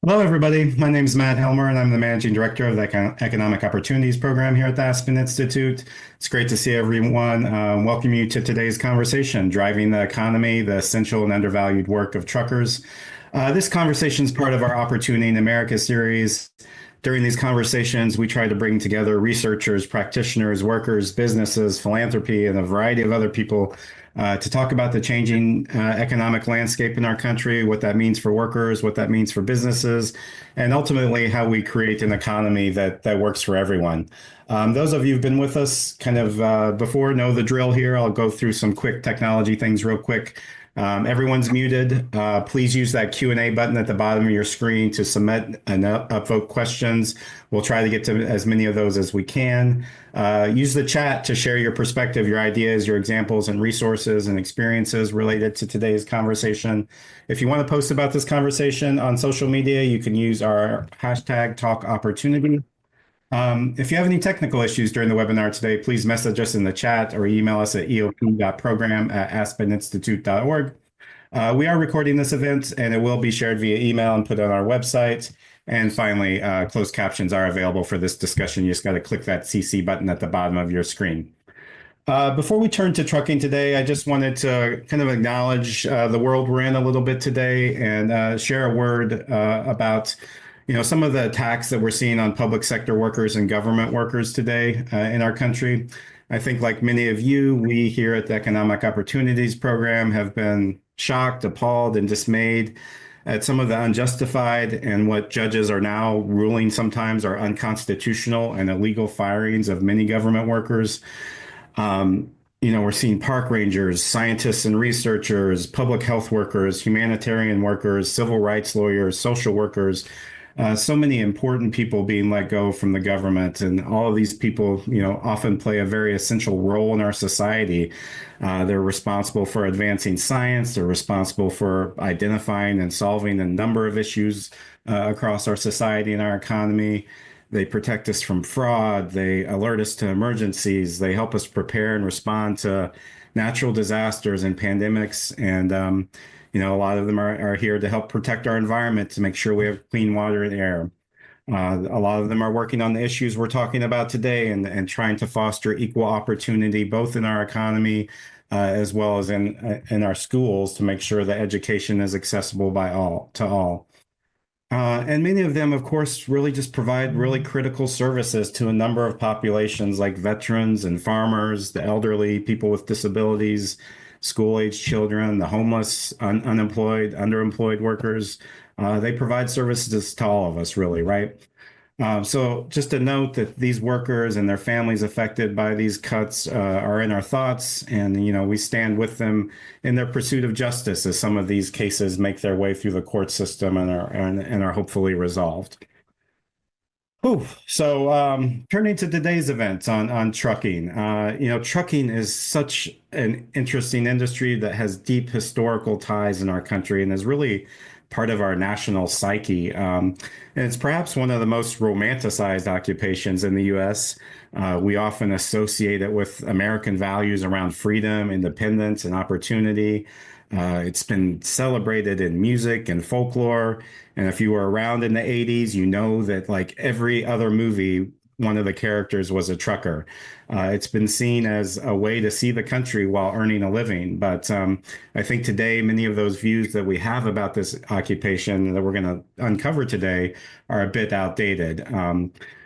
Hello, everybody. My name is Matt Helmer, and I'm the Managing Director of the Economic Opportunities Program here at the Aspen Institute. It's great to see everyone. Welcome you to today's conversation, Driving the Economy, the Essential and Undervalued Work of Truckers. This conversation is part of our Opportunity in America series. During these conversations, we try to bring together researchers, practitioners, workers, businesses, philanthropy, and a variety of other people to talk about the changing economic landscape in our country, what that means for workers, what that means for businesses, and ultimately how we create an economy that works for everyone. Those of you who've been with us kind of before know the drill here. I'll go through some quick technology things real quick. Everyone's muted. Please use that Q&A button at the bottom of your screen to submit and upvote questions. We'll try to get to as many of those as we can. Use the chat to share your perspective, your ideas, your examples, and resources and experiences related to today's conversation. If you want to post about this conversation on social media, you can use our hashtag #TalkOpportunity. If you have any technical issues during the webinar today, please message us in the chat or email us at eop.program@aspeninstitute.org. We are recording this event and it will be shared via email and put on our website. And finally, closed captions are available for this discussion. You just got to click that CC button at the bottom of your screen. Before we turn to trucking today, I just wanted to kind of acknowledge the world we're in a little bit today and share a word about some of the attacks that we're seeing on public sector workers and government workers today in our country. I think like many of you, we here at the Economic Opportunities Program have been shocked, appalled, and dismayed at some of the unjustified and what judges are now ruling sometimes are unconstitutional and illegal firings of many government workers. We're seeing park rangers, scientists and researchers, public health workers, humanitarian workers, civil rights lawyers, social workers, so many important people being let go from the government. And all of these people, often play a very essential role in our society. They're responsible for advancing science. They're responsible for identifying and solving a number of issues across our society and our economy. They protect us from fraud. They alert us to emergencies. They help us prepare and respond to natural disasters and pandemics. And, a lot of them are here to help protect our environment, to make sure we have clean water and air. A lot of them are working on the issues we're talking about today and trying to foster equal opportunity, both in our economy as well as in our schools, to make sure that education is accessible to all. And many of them, of course, really just provide really critical services to a number of populations like veterans and farmers, the elderly, people with disabilities, school-age children, the homeless, unemployed, underemployed workers. They provide services to all of us, really, right? So just a note that these workers and their families affected by these cuts are in our thoughts, and we stand with them in their pursuit of justice as some of these cases make their way through the court system and are hopefully resolved. Whew. So turning to today's event on trucking, trucking is such an interesting industry that has deep historical ties in our country and is really part of our national psyche. And it's perhaps one of the most romanticized occupations in the U.S. We often associate it with American values around freedom, independence, and opportunity. It's been celebrated in music and folklore. And if you were around in the 80s, you know that like every other movie, one of the characters was a trucker. It's been seen as a way to see the country while earning a living. But I think today, many of those views that we have about this occupation that we're going to uncover today are a bit outdated.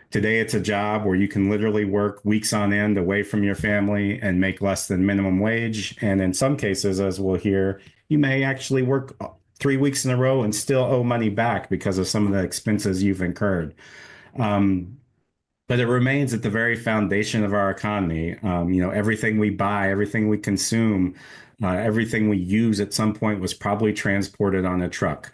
Today, it's a job where you can literally work weeks on end away from your family and make less than minimum wage. And in some cases, as we'll hear, you may actually work 3 weeks in a row and still owe money back because of some of the expenses you've incurred. But it remains at the very foundation of our economy. Everything we buy, everything we consume, everything we use at some point was probably transported on a truck.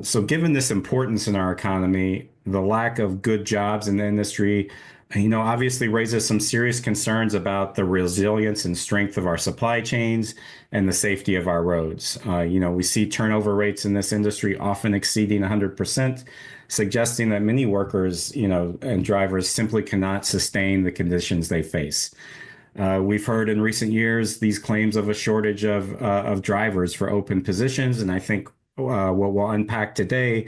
So given this importance in our economy, the lack of good jobs in the industry, obviously raises some serious concerns about the resilience and strength of our supply chains and the safety of our roads. We see turnover rates in this industry often exceeding 100%, suggesting that many workers, and drivers simply cannot sustain the conditions they face. We've heard in recent years these claims of a shortage of drivers for open positions, and I think what we'll unpack today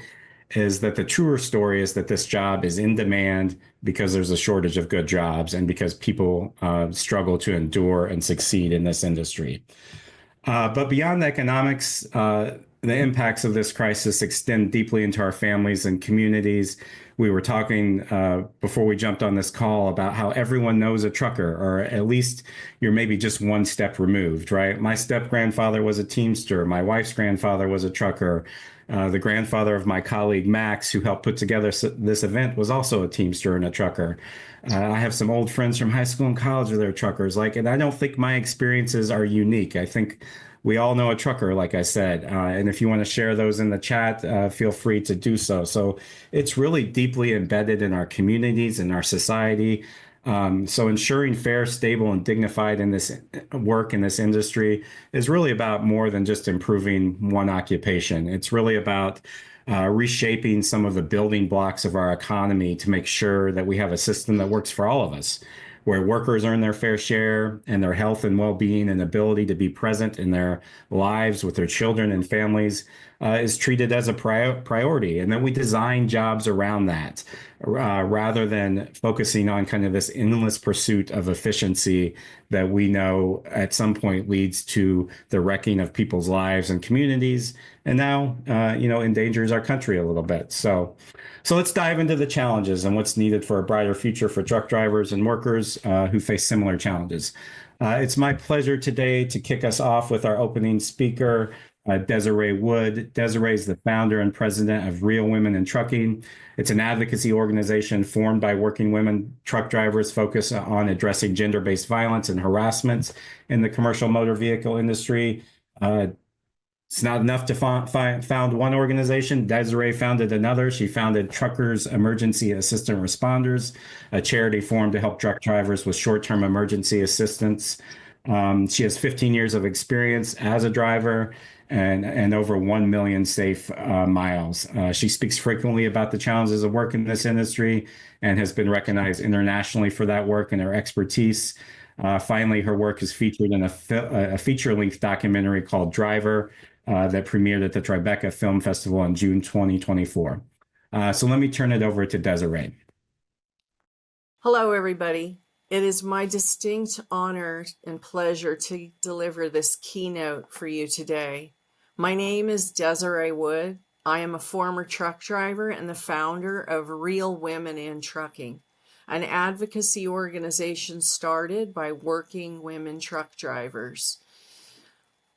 is that the truer story is that this job is in demand because there's a shortage of good jobs and because people struggle to endure and succeed in this industry. But beyond economics, the impacts of this crisis extend deeply into our families and communities. We were talking before we jumped on this call about how everyone knows a trucker, or at least you're maybe just one step removed, right? My step grandfather was a Teamster. My wife's grandfather was a trucker. The grandfather of my colleague Max, who helped put together this event, was also a Teamster and a trucker. I have some old friends from high school and college that are truckers. And I don't think my experiences are unique. I think we all know a trucker, like I said. And if you want to share those in the chat, feel free to do so. So it's really deeply embedded in our communities and our society. So ensuring fair, stable, and dignified in this work in this industry is really about more than just improving one occupation. It's really about reshaping some of the building blocks of our economy to make sure that we have a system that works for all of us, where workers earn their fair share and their health and well-being and ability to be present in their lives with their children and families is treated as a priority. And then we design jobs around that rather than focusing on kind of this endless pursuit of efficiency that we know at some point leads to the wrecking of people's lives and communities, and now endangers our country a little bit. So let's dive into the challenges and what's needed for a brighter future for truck drivers and workers who face similar challenges. It's my pleasure today to kick us off with our opening speaker, Desiree Wood. Desiree is the founder and president of Real Women in Trucking. It's an advocacy organization formed by working women truck drivers focused on addressing gender-based violence and harassment in the commercial motor vehicle industry. It's not enough to found one organization. Desiree founded another. She founded Truckers Emergency Assistant Responders, a charity formed to help truck drivers with short-term emergency assistance. She has 15 years of experience as a driver and over 1 million safe miles. She speaks frequently about the challenges of work in this industry and has been recognized internationally for that work and her expertise. Finally, her work is featured in a feature-length documentary called Driver that premiered at the Tribeca Film Festival in June 2024. So let me turn it over to Desiree. Hello, everybody. It is my distinct honor and pleasure to deliver this keynote for you today. My name is Desiree Wood. I am a former truck driver and the founder of Real Women in Trucking, an advocacy organization started by working women truck drivers.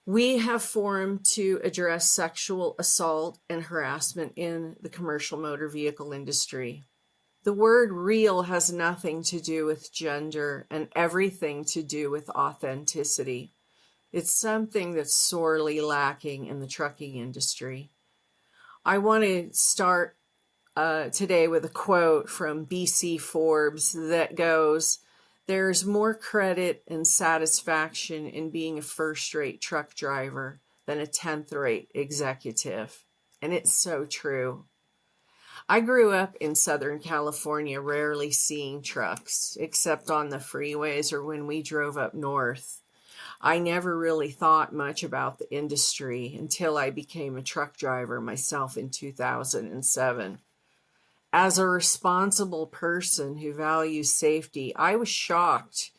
We have formed to address sexual assault and harassment in the commercial motor vehicle industry. The word real has nothing to do with gender and everything to do with authenticity. It's something that's sorely lacking in the trucking industry. I want to start today with a quote from BC Forbes that goes, "There's more credit and satisfaction in being a first-rate truck driver than a 10th-rate executive." And it's so true. I grew up in Southern California, rarely seeing trucks, except on the freeways or when we drove up north. I never really thought much about the industry until I became a truck driver myself in 2007. As a responsible person who values safety, I was shocked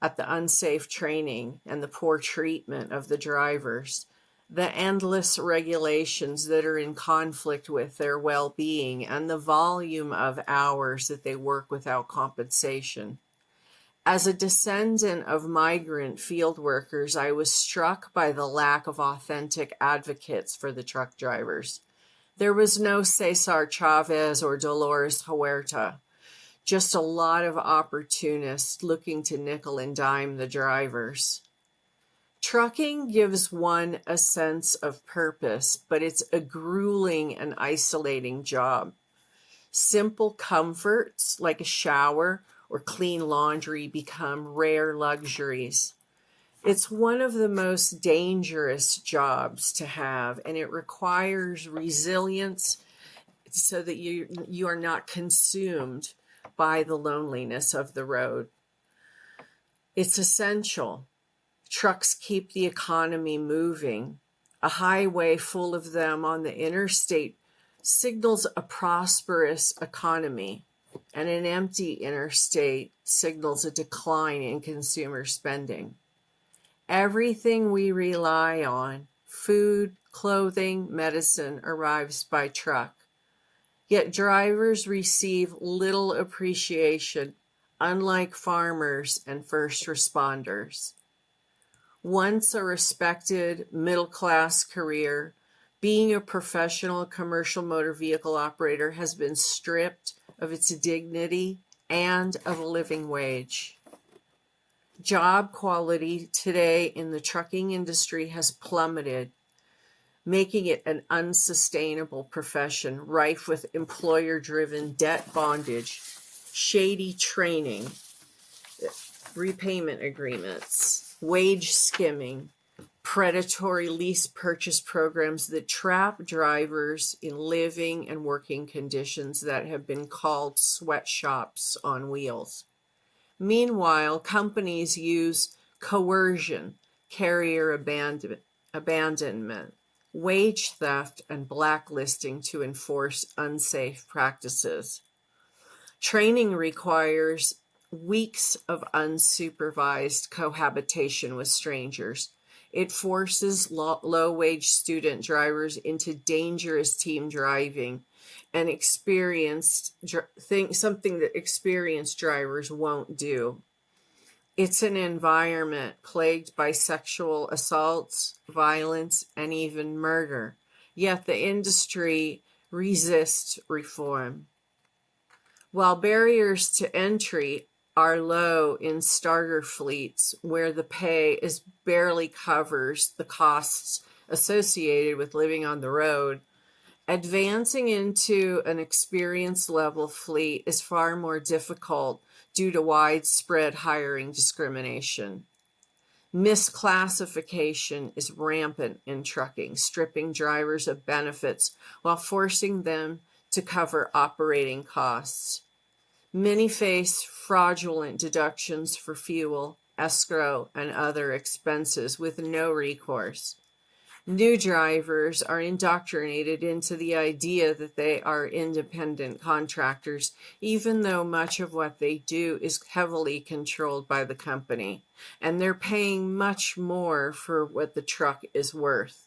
at the unsafe training and the poor treatment of the drivers, the endless regulations that are in conflict with their well-being, and the volume of hours that they work without compensation. As a descendant of migrant field workers, I was struck by the lack of authentic advocates for the truck drivers. There was no Cesar Chavez or Dolores Huerta, just a lot of opportunists looking to nickel and dime the drivers. Trucking gives one a sense of purpose, but it's a grueling and isolating job. Simple comforts like a shower or clean laundry become rare luxuries. It's one of the most dangerous jobs to have, and it requires resilience so that you are not consumed by the loneliness of the road. It's essential. Trucks keep the economy moving. A highway full of them on the interstate signals a prosperous economy, and an empty interstate signals a decline in consumer spending. Everything we rely on, food, clothing, medicine, arrives by truck. Yet drivers receive little appreciation, unlike farmers and first responders. Once a respected middle-class career, being a professional commercial motor vehicle operator has been stripped of its dignity and of a living wage. Job quality today in the trucking industry has plummeted, making it an unsustainable profession rife with employer-driven debt bondage, shady training, repayment agreements, wage skimming, predatory lease purchase programs that trap drivers in living and working conditions that have been called sweatshops on wheels. Meanwhile, companies use coercion, carrier abandonment, wage theft, and blacklisting to enforce unsafe practices. Training requires weeks of unsupervised cohabitation with strangers. It forces low-wage student drivers into dangerous team driving and something that experienced drivers won't do. It's an environment plagued by sexual assaults, violence, and even murder. Yet the industry resists reform. While barriers to entry are low in starter fleets where the pay barely covers the costs associated with living on the road, advancing into an experience level fleet is far more difficult due to widespread hiring discrimination. Misclassification is rampant in trucking, stripping drivers of benefits while forcing them to cover operating costs. Many face fraudulent deductions for fuel, escrow, and other expenses with no recourse. New drivers are indoctrinated into the idea that they are independent contractors, even though much of what they do is heavily controlled by the company, and they're paying much more for what the truck is worth.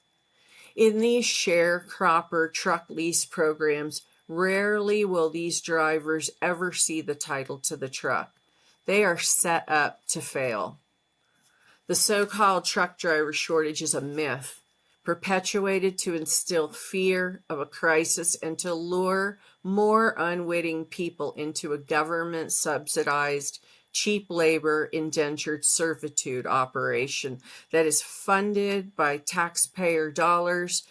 In these sharecropper truck lease programs, rarely will these drivers ever see the title to the truck. They are set up to fail. The so-called truck driver shortage is a myth, perpetuated to instill fear of a crisis and to lure more unwitting people into a government-subsidized, cheap labor, indentured servitude operation that is funded by taxpayer dollars,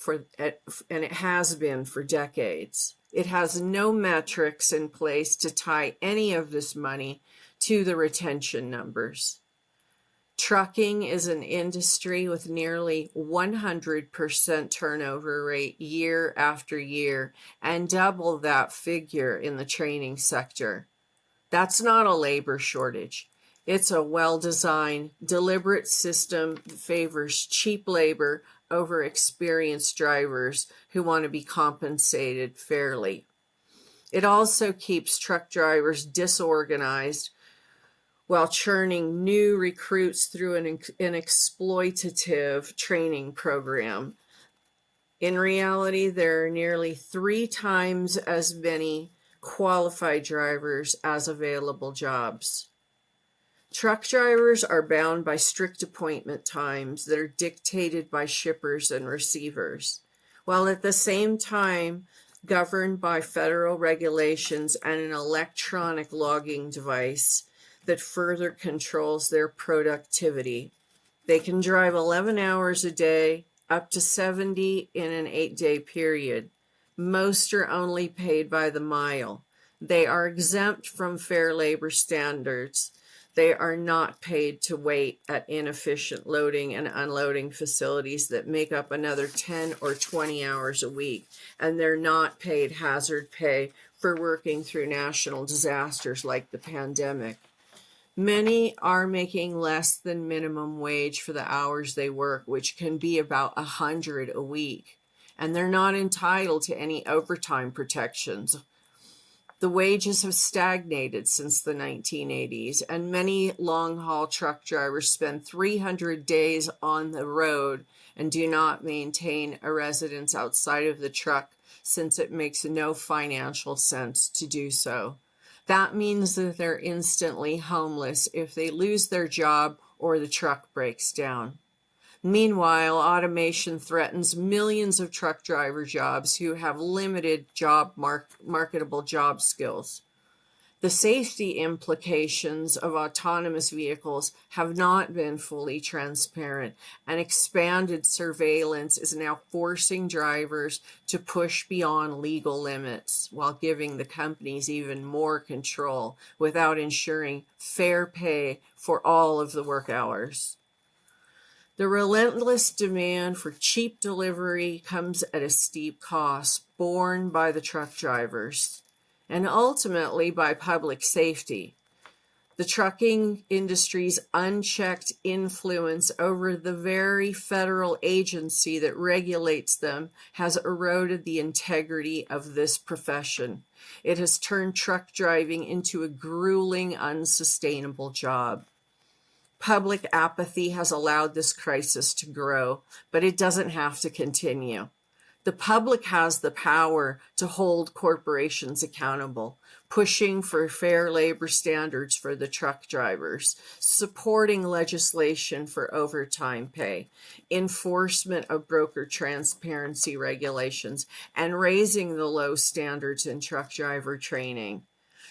and it has been for decades. It has no metrics in place to tie any of this money to the retention numbers. Trucking is an industry with nearly 100% turnover rate year after year, and double that figure in the training sector. That's not a labor shortage. It's a well-designed, deliberate system that favors cheap labor over experienced drivers who want to be compensated fairly. It also keeps truck drivers disorganized while churning new recruits through an exploitative training program. In reality, there are nearly 3 times as many qualified drivers as available jobs. Truck drivers are bound by strict appointment times that are dictated by shippers and receivers, while at the same time governed by federal regulations and an electronic logging device that further controls their productivity. They can drive 11 hours a day, up to 70 in an 8-day period. Most are only paid by the mile. They are exempt from fair labor standards. They are not paid to wait at inefficient loading and unloading facilities that make up another 10 or 20 hours a week. And they're not paid hazard pay for working through national disasters like the pandemic. Many are making less than minimum wage for the hours they work, which can be about 100 a week. and they're not entitled to any overtime protections. The wages have stagnated since the 1980s, and many long-haul truck drivers spend 300 days on the road and do not maintain a residence outside of the truck since it makes no financial sense to do so. That means that they're instantly homeless if they lose their job or the truck breaks down. Meanwhile, automation threatens millions of truck driver jobs who have limited marketable job skills. The safety implications of autonomous vehicles have not been fully transparent, and expanded surveillance is now forcing drivers to push beyond legal limits while giving the companies even more control without ensuring fair pay for all of the work hours. The relentless demand for cheap delivery comes at a steep cost borne by the truck drivers and ultimately by public safety. The trucking industry's unchecked influence over the very federal agency that regulates them has eroded the integrity of this profession. It has turned truck driving into a grueling, unsustainable job. Public apathy has allowed this crisis to grow, but it doesn't have to continue. The public has the power to hold corporations accountable, pushing for fair labor standards for the truck drivers, supporting legislation for overtime pay, enforcement of broker transparency regulations, and raising the low standards in truck driver training.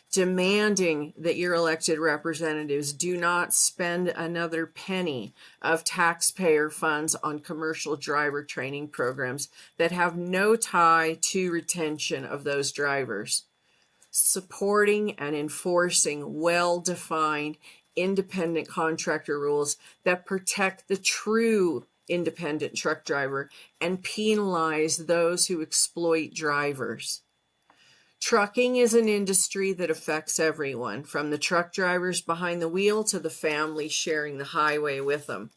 Demanding that your elected representatives do not spend another penny of taxpayer funds on commercial driver training programs that have no tie to retention of those drivers. Supporting and enforcing well-defined independent contractor rules that protect the true independent truck driver and penalize those who exploit drivers. Trucking is an industry that affects everyone, from the truck drivers behind the wheel to the families sharing the highway with them.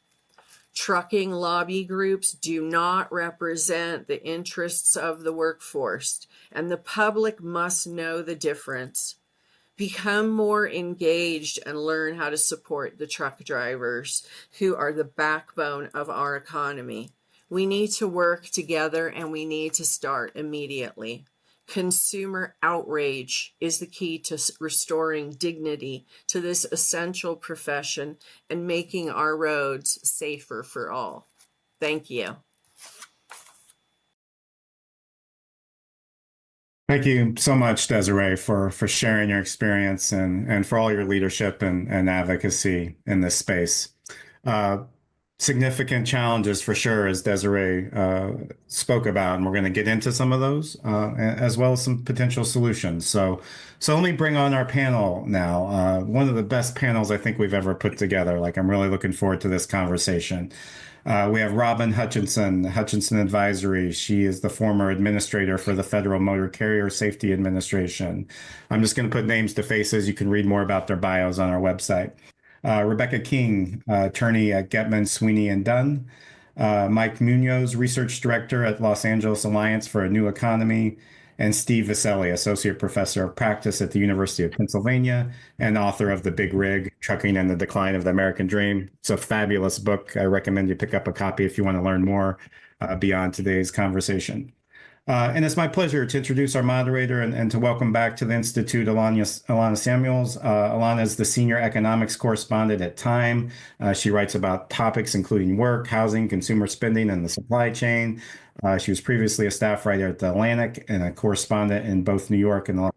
Trucking lobby groups do not represent the interests of the workforce, and the public must know the difference. Become more engaged and learn how to support the truck drivers who are the backbone of our economy. We need to work together, and we need to start immediately. Consumer outrage is the key to restoring dignity to this essential profession and making our roads safer for all. Thank you. Thank you so much, Desiree, for sharing your experience and for all your leadership and advocacy in this space. Significant challenges for sure, as Desiree spoke about, and we're going to get into some of those, as well as some potential solutions. So let me bring on our panel now. One of the best panels I think we've ever put together. Like, I'm really looking forward to this conversation. We have Robin Hutchinson, Hutchinson Advisory. She is the former administrator for the Federal Motor Carrier Safety Administration. I'm just going to put names to faces. You can read more about their bios on our website. Rebecca King, attorney at Getman, Sweeney and Dunn. Mike Munoz, research director at Los Angeles Alliance for a New Economy. And Steve Viselli, associate professor of practice at the University of Pennsylvania and author of The Big Rig, Trucking and the Decline of the American Dream. It's a fabulous book. I recommend you pick up a copy if you want to learn more beyond today's conversation. And it's my pleasure to introduce our moderator and to welcome back to the Institute Alana Samuels. Alana is the senior economics correspondent at Time. She writes about topics including work, housing, consumer spending, and the supply chain. She was previously a staff writer at The Atlantic and a correspondent in both New York and the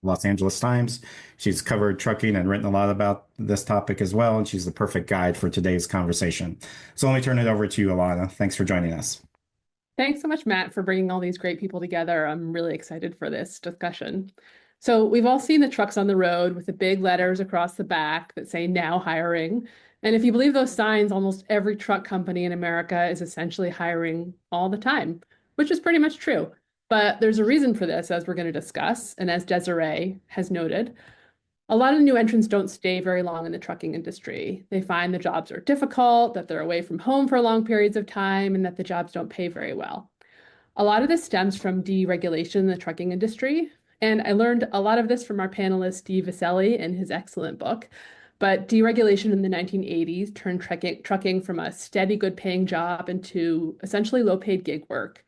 Los Angeles Times. She's covered trucking and written a lot about this topic as well, and she's the perfect guide for today's conversation. So let me turn it over to you, Alana. Thanks for joining us. Thanks so much, Matt, for bringing all these great people together. I'm really excited for this discussion. So we've all seen the trucks on the road with the big letters across the back that say now hiring. And if you believe those signs, almost every truck company in America is essentially hiring all the time, which is pretty much true. But there's a reason for this, as we're going to discuss. And as Desiree has noted, a lot of new entrants don't stay very long in the trucking industry. They find the jobs are difficult, that they're away from home for long periods of time, and that the jobs don't pay very well. A lot of this stems from deregulation in the trucking industry. And I learned a lot of this from our panelist, Steve Viselli, in his excellent book. But deregulation in the 1980s turned trucking from a steady, good paying job into essentially low paid gig work.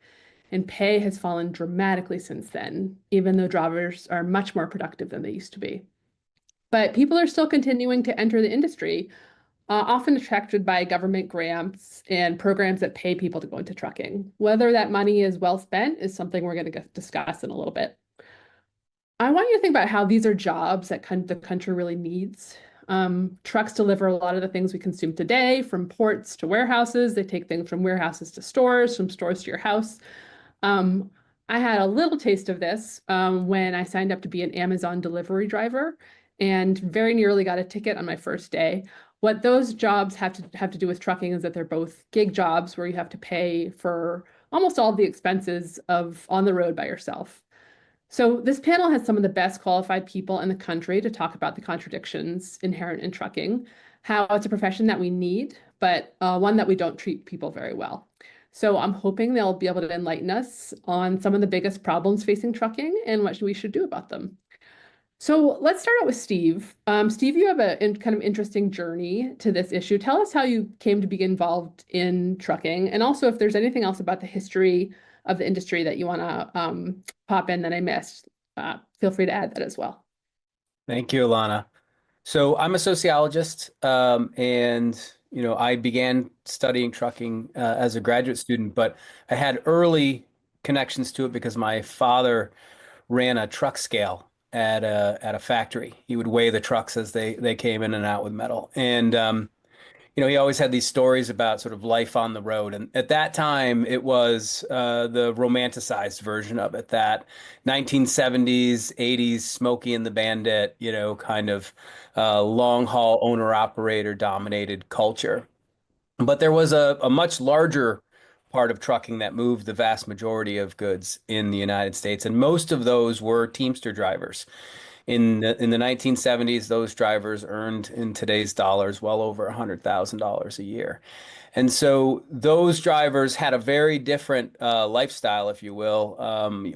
And pay has fallen dramatically since then, even though drivers are much more productive than they used to be. But people are still continuing to enter the industry, often attracted by government grants and programs that pay people to go into trucking. Whether that money is well spent is something we're going to discuss in a little bit. I want you to think about how these are jobs that the country really needs. Trucks deliver a lot of the things we consume today, from ports to warehouses. They take things from warehouses to stores, from stores to your house. Um, I had a little taste of this when I signed up to be an Amazon delivery driver and very nearly got a ticket on my first day. What those jobs have to do with trucking is that they're both gig jobs where you have to pay for almost all of the expenses of on the road by yourself. So this panel has some of the best qualified people in the country to talk about the contradictions inherent in trucking, how it's a profession that we need, but one that we don't treat people very well. So I'm hoping they'll be able to enlighten us on some of the biggest problems facing trucking and what we should do about them. So let's start out with Steve. Steve, you have a kind of interesting journey to this issue. Tell us how you came to be involved in trucking, and also if there's anything else about the history of the industry that you want to pop in that I missed, feel free to add that as well. Thank you, Alana. So I'm a sociologist, and I began studying trucking as a graduate student, but I had early connections to it because my father ran a truck scale at a factory. He would weigh the trucks as they came in and out with metal, and he always had these stories about sort of life on the road. And at that time, it was the romanticized version of it, that 1970s, 80s, Smokey and the Bandit, kind of long haul owner operator dominated culture. But there was a much larger part of trucking that moved the vast majority of goods in the United States. And most of those were Teamster drivers. In the 1970s, those drivers earned in today's dollars well over $100,000 a year. And so those drivers had a very different lifestyle, if you will,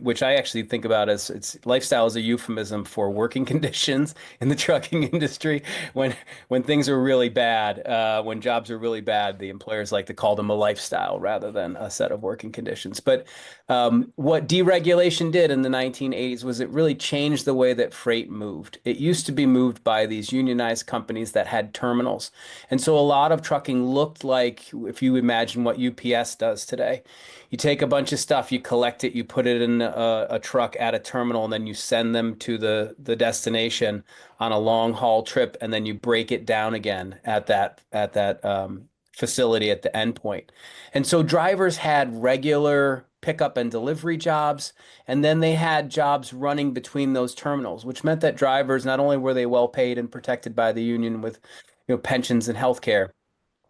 which I actually think about as lifestyle is a euphemism for working conditions in the trucking industry. When things are really bad, when jobs are really bad, the employers like to call them a lifestyle rather than a set of working conditions. But what deregulation did in the 1980s was it really changed the way that freight moved. It used to be moved by these unionized companies that had terminals. And so a lot of trucking looked like, if you imagine what UPS does today. You take a bunch of stuff, you collect it, you put it in a truck at a terminal, and then you send them to the destination on a long haul trip, and then you break it down again at that facility at the endpoint. And so drivers had regular pickup and delivery jobs, and then they had jobs running between those terminals, which meant that drivers, not only were they well paid and protected by the union with pensions and health care,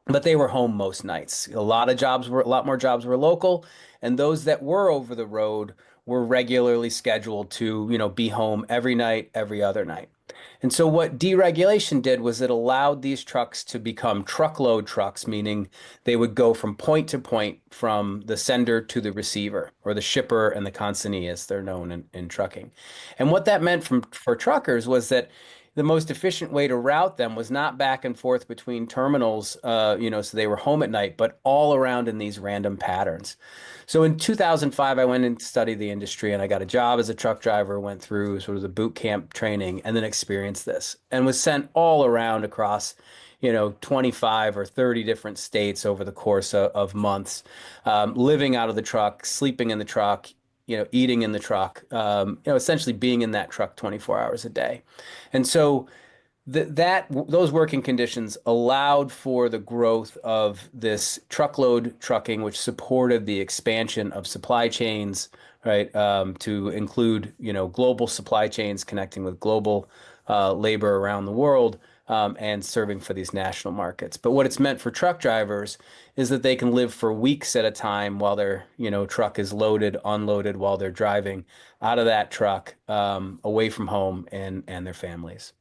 but they were home most nights. A lot more jobs were local, and those that were over the road were regularly scheduled to, be home every night, every other night. And so what deregulation did was it allowed these trucks to become truckload trucks, meaning they would go from point to point, from the sender to the receiver, or the shipper and the consignee, as they're known in trucking. And what that meant for truckers was that the most efficient way to route them was not back and forth between terminals, so they were home at night, but all around in these random patterns. So in 2005, I went and studied the industry, and I got a job as a truck driver, went through sort of the boot camp training, and then experienced this, and was sent all around across 25 or 30 different states over the course of months, living out of the truck, sleeping in the truck, eating in the truck, essentially being in that truck 24 hours a day. And so those working conditions allowed for the growth of this truckload trucking, which supported the expansion of supply chains, right, to include, global supply chains connecting with global labor around the world, and serving for these national markets. But what it's meant for truck drivers is that they can live for weeks at a time while their, truck is loaded, unloaded, while they're driving out of that truck, away from home and their families.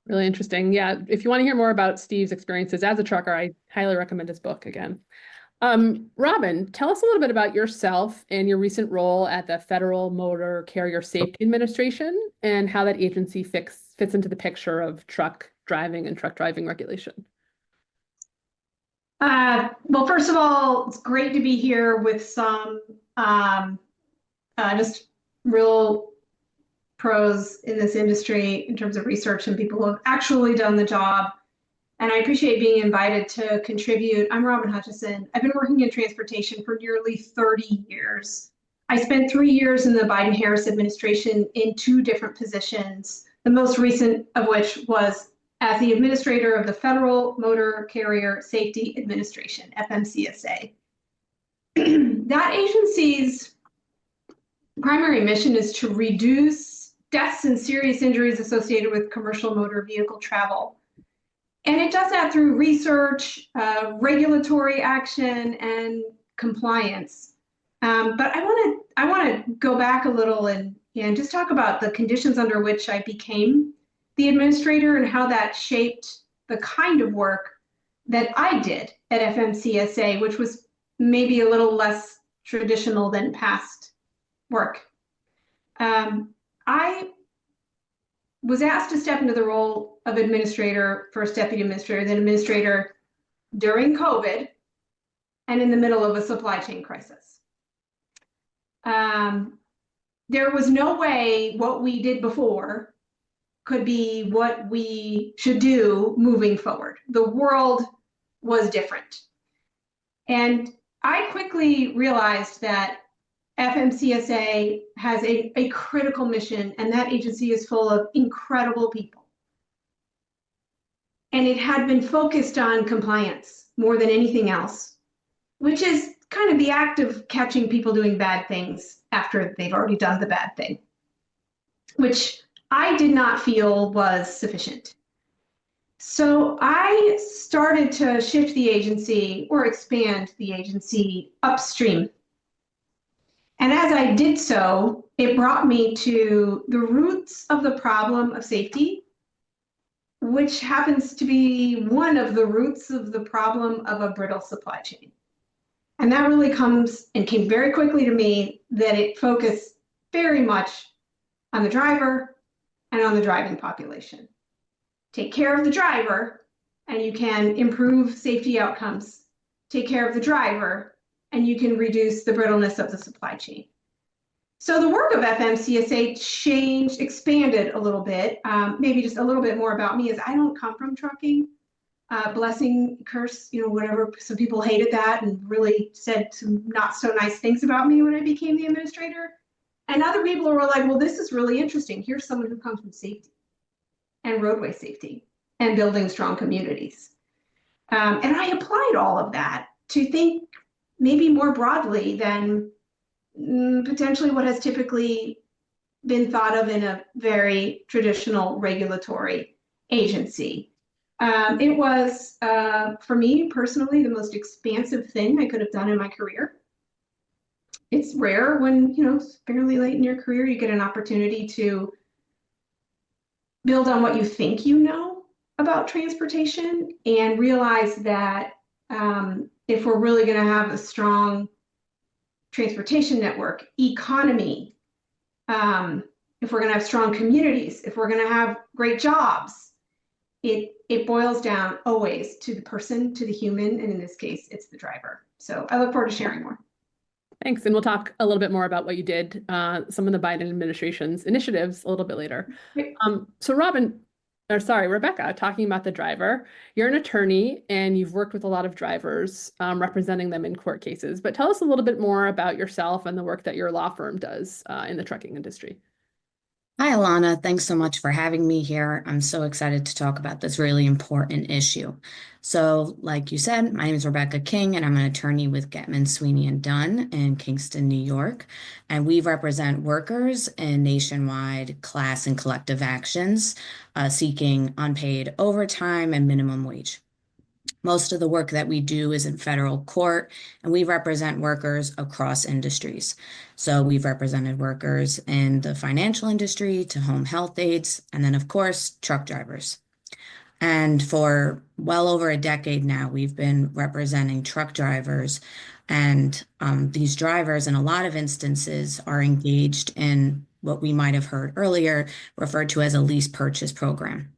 Really interesting. Yeah, if you want to hear more about Steve's experiences as a trucker, I highly recommend his book again. Robin, tell us a little bit about yourself and your recent role at the Federal Motor Carrier Safety Administration and how that agency fits into the picture of truck driving and truck driving regulation. Well, first of all, it's great to be here with some just real pros in this industry in terms of research and people who have actually done the job. And I appreciate being invited to contribute. I'm Robin Hutchison. I've been working in transportation for nearly 30 years. I spent 3 years in the Biden-Harris administration in 2 different positions, the most recent of which was as the administrator of the Federal Motor Carrier Safety Administration, FMCSA. That agency's primary mission is to reduce deaths and serious injuries associated with commercial motor vehicle travel. And it does that through research, regulatory action, and compliance. But I want to go back a little and just talk about the conditions under which I became the administrator and how that shaped the kind of work that I did at FMCSA, which was maybe a little less traditional than past work. I was asked to step into the role of administrator, first deputy administrator, then administrator during COVID and in the middle of a supply chain crisis. There was no way what we did before could be what we should do moving forward. The world was different. And I quickly realized that FMCSA has a critical mission, and that agency is full of incredible people. And it had been focused on compliance more than anything else, which is kind of the act of catching people doing bad things after they've already done the bad thing, which I did not feel was sufficient. So I started to shift the agency or expand the agency upstream. And as I did so, it brought me to the roots of the problem of safety, which happens to be one of the roots of the problem of a brittle supply chain. And that really came very quickly to me that it focused very much on the driver and on the driving population. Take care of the driver and you can improve safety outcomes. Take care of the driver and you can reduce the brittleness of the supply chain. So the work of FMCSA expanded a little bit. Maybe just a little bit more about me is I don't come from trucking. Blessing, curse, whatever. Some people hated that and really said some not so nice things about me when I became the administrator. And other people were like, well, this is really interesting. Here's someone who comes from safety and roadway safety and building strong communities. And I applied all of that to think maybe more broadly than potentially what has typically been thought of in a very traditional regulatory agency. It was, for me personally, the most expansive thing I could have done in my career. It's rare when, it's fairly late in your career, you get an opportunity to build on what you think you know about transportation and realize that if we're really going to have a strong transportation network, economy, if we're going to have strong communities, if we're going to have great jobs, it boils down always to the person, to the human, and in this case, it's the driver. So I look forward to sharing more. Thanks. And we'll talk a little bit more about what you did, some of the Biden administration's initiatives a little bit later. Great. So Rebecca, talking about the driver, you're an attorney and you've worked with a lot of drivers, representing them in court cases, but tell us a little bit more about yourself and the work that your law firm does in the trucking industry. Hi, Alana. Thanks so much for having me here. I'm so excited to talk about this really important issue. So, like you said, my name is Rebecca King, and I'm an attorney with Getman, Sweeney & Dunn in Kingston, New York. And we represent workers in nationwide class and collective actions seeking unpaid overtime and minimum wage. Most of the work that we do is in federal court, and we represent workers across industries. So we've represented workers in the financial industry to home health aides, and then, of course, truck drivers. And for well over a decade now, we've been representing truck drivers. And these drivers, in a lot of instances, are engaged in what we might have heard earlier, referred to as a lease purchase program,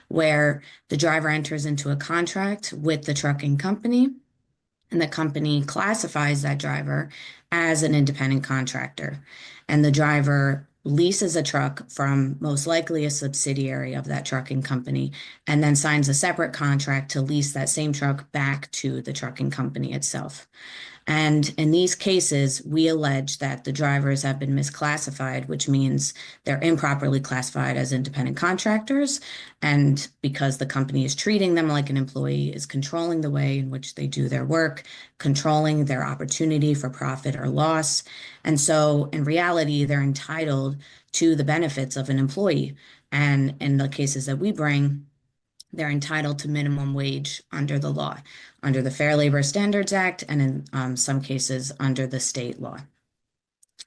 where the driver enters into a contract with the trucking company, and the company classifies that driver as an independent contractor. And the driver leases a truck from most likely a subsidiary of that trucking company, and then signs a separate contract to lease that same truck back to the trucking company itself. And in these cases, we allege that the drivers have been misclassified, which means they're improperly classified as independent contractors. And because the company is treating them like an employee, is controlling the way in which they do their work, controlling their opportunity for profit or loss. And so in reality, they're entitled to the benefits of an employee. And in the cases that we bring, they're entitled to minimum wage under the law, under the Fair Labor Standards Act, and in some cases under the state law.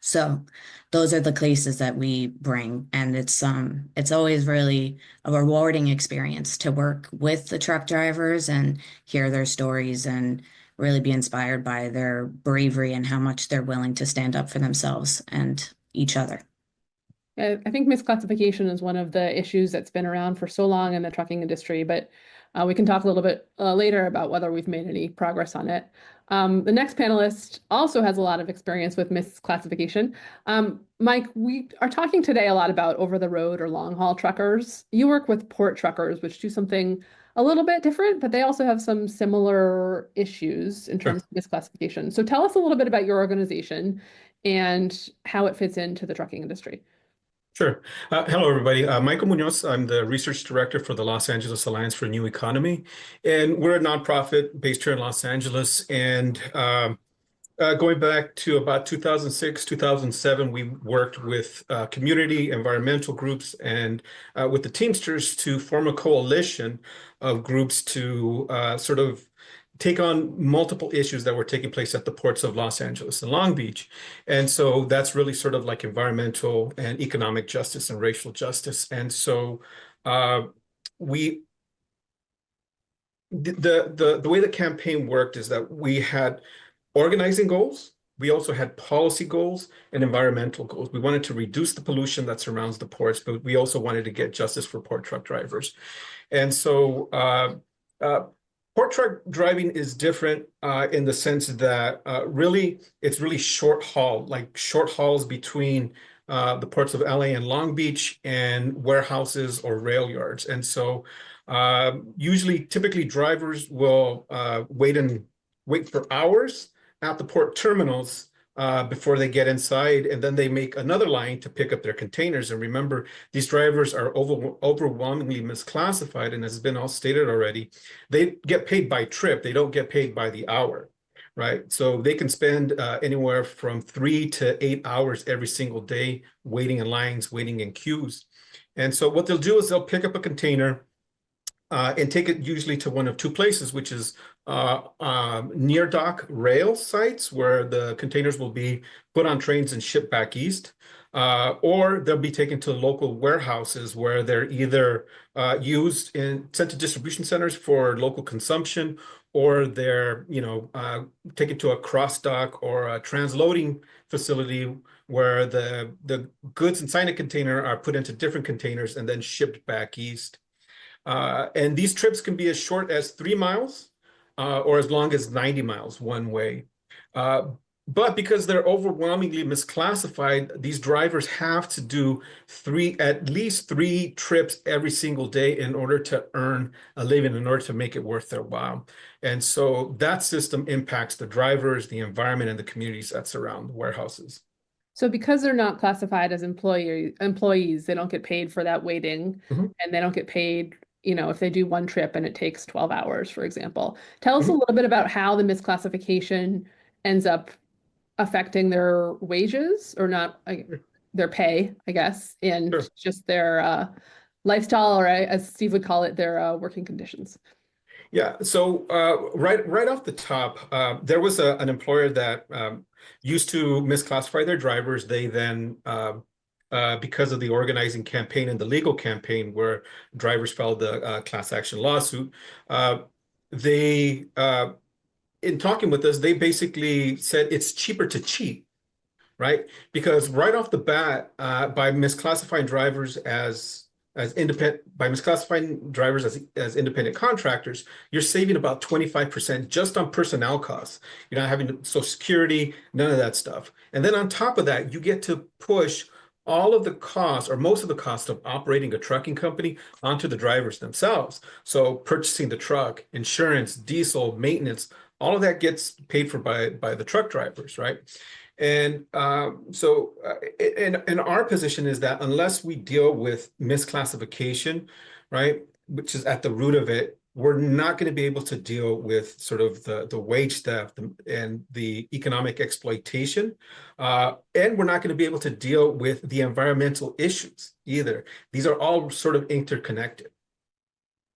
So those are the cases that we bring, and it's always really a rewarding experience to work with the truck drivers and hear their stories and really be inspired by their bravery and how much they're willing to stand up for themselves and each other. I think misclassification is one of the issues that's been around for so long in the trucking industry, but we can talk a little bit later about whether we've made any progress on it. The next panelist also has a lot of experience with misclassification. Mike, we are talking today a lot about over-the-road or long-haul truckers. You work with port truckers, which do something a little bit different, but they also have some similar issues in terms of misclassification. So tell us a little bit about your organization and how it fits into the trucking industry. Sure. Hello, everybody. Michael Munoz. I'm the research director for the Los Angeles Alliance for a New Economy. And we're a nonprofit based here in Los Angeles. And going back to about 2006, 2007, we worked with community environmental groups and with the Teamsters to form a coalition of groups to sort of take on multiple issues that were taking place at the ports of Los Angeles and Long Beach. And so that's really sort of like environmental and economic justice and racial justice. And so we the way the campaign worked is that we had organizing goals. We also had policy goals and environmental goals. We wanted to reduce the pollution that surrounds the ports, but we also wanted to get justice for port truck drivers. And so port truck driving is different in the sense that it's really short haul, like short hauls between the ports of LA and Long Beach and warehouses or rail yards. And so typically drivers will wait for hours at the port terminals before they get inside, and then they make another line to pick up their containers. And remember, these drivers are overwhelmingly misclassified, and as has been all stated already, they get paid by trip. They don't get paid by the hour, right? So they can spend anywhere from 3 to 8 hours every single day waiting in lines, waiting in queues. And so what they'll do is they'll pick up a container and take it usually to one of two places, which is near dock rail sites where the containers will be put on trains and shipped back east, or they'll be taken to local warehouses where they're either sent to distribution centers for local consumption, or they're taken to a cross dock or a transloading facility where the goods inside a container are put into different containers and then shipped back east. And these trips can be as short as 3 miles or as long as 90 miles one way. But because they're overwhelmingly misclassified, these drivers have to do at least 3 trips every single day in order to earn a living, in order to make it worth their while. And so that system impacts the drivers, the environment, and the communities that surround the warehouses. So because they're not classified as employees, they don't get paid for that waiting, and they don't get paid, if they do one trip and it takes 12 hours, for example. Tell us a little bit about how the misclassification ends up affecting their wages, or not their pay, I guess, and just their lifestyle, or as Steve would call it, their working conditions. Yeah, so right off the top, there was an employer that used to misclassify their drivers. They then because of the organizing campaign and the legal campaign where drivers filed the class action lawsuit. They, in talking with us, they basically said it's cheaper to cheat, right? Because right off the bat, by misclassifying drivers as independent, by misclassifying drivers as independent contractors, you're saving about 25% just on personnel costs. You're not having Social Security, none of that stuff. And then on top of that, you get to push all of the costs or most of the cost of operating a trucking company onto the drivers themselves. So purchasing the truck, insurance, diesel, maintenance, all of that gets paid for by the truck drivers, right? And in our position is that unless we deal with misclassification, right, which is at the root of it, we're not going to be able to deal with sort of the wage theft and the economic exploitation. And we're not going to be able to deal with the environmental issues either. These are all sort of interconnected.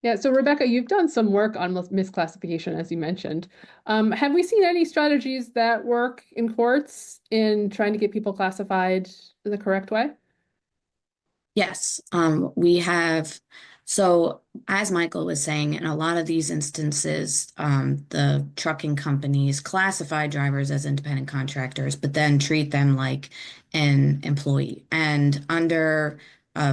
Yeah, so Rebecca, you've done some work on misclassification, as you mentioned. Have we seen any strategies that work in courts in trying to get people classified the correct way? Yes, we have. So, as Michael was saying, in a lot of these instances, the trucking companies classify drivers as independent contractors, but then treat them like an employee. And under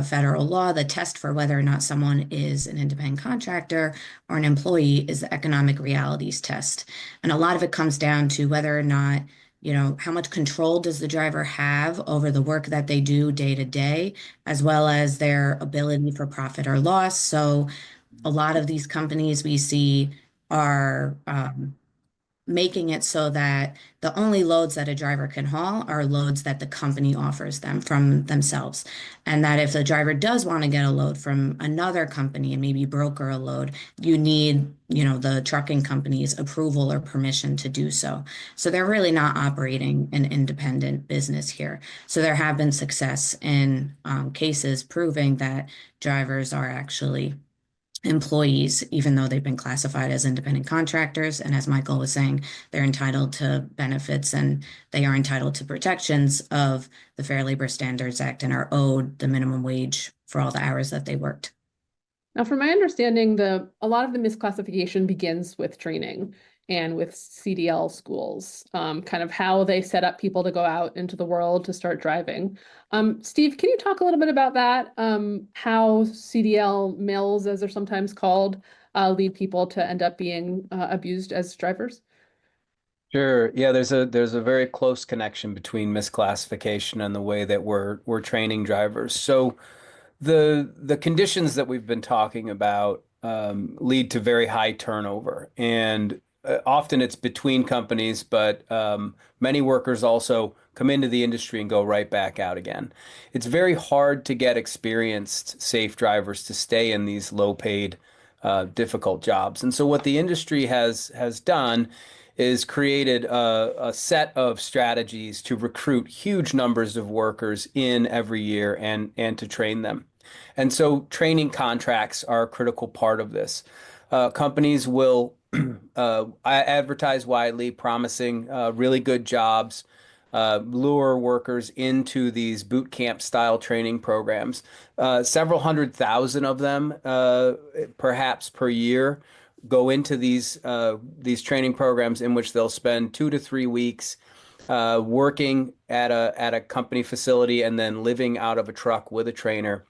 federal law, the test for whether or not someone is an independent contractor or an employee is the economic realities test. And a lot of it comes down to whether or not, how much control does the driver have over the work that they do day to day, as well as their ability for profit or loss. So a lot of these companies we see are making it so that the only loads that a driver can haul are loads that the company offers them from themselves. And that if the driver does want to get a load from another company and maybe broker a load, you need, the trucking company's approval or permission to do so. So they're really not operating an independent business here. So there have been success in cases proving that drivers are actually employees, even though they've been classified as independent contractors. And as Michael was saying, they're entitled to benefits and they are entitled to protections of the Fair Labor Standards Act and are owed the minimum wage for all the hours that they worked. Now, from my understanding, a lot of the misclassification begins with training and with CDL schools, kind of how they set up people to go out into the world to start driving. Steve, can you talk a little bit about that? How CDL mills, as they're sometimes called, lead people to end up being abused as drivers? Sure. Yeah, there's a very close connection between misclassification and the way that we're training drivers. So the conditions that we've been talking about lead to very high turnover, and often it's between companies, but many workers also come into the industry and go right back out again. It's very hard to get experienced, safe drivers to stay in these low-paid, difficult jobs. And so what the industry has done is created a set of strategies to recruit huge numbers of workers in every year and to train them. And so training contracts are a critical part of this. Companies will advertise widely, promising really good jobs, lure workers into these boot camp style training programs. Several 100,000 of them, perhaps per year, go into these training programs in which they'll spend 2 to 3 weeks working at a company facility and then living out of a truck with a trainer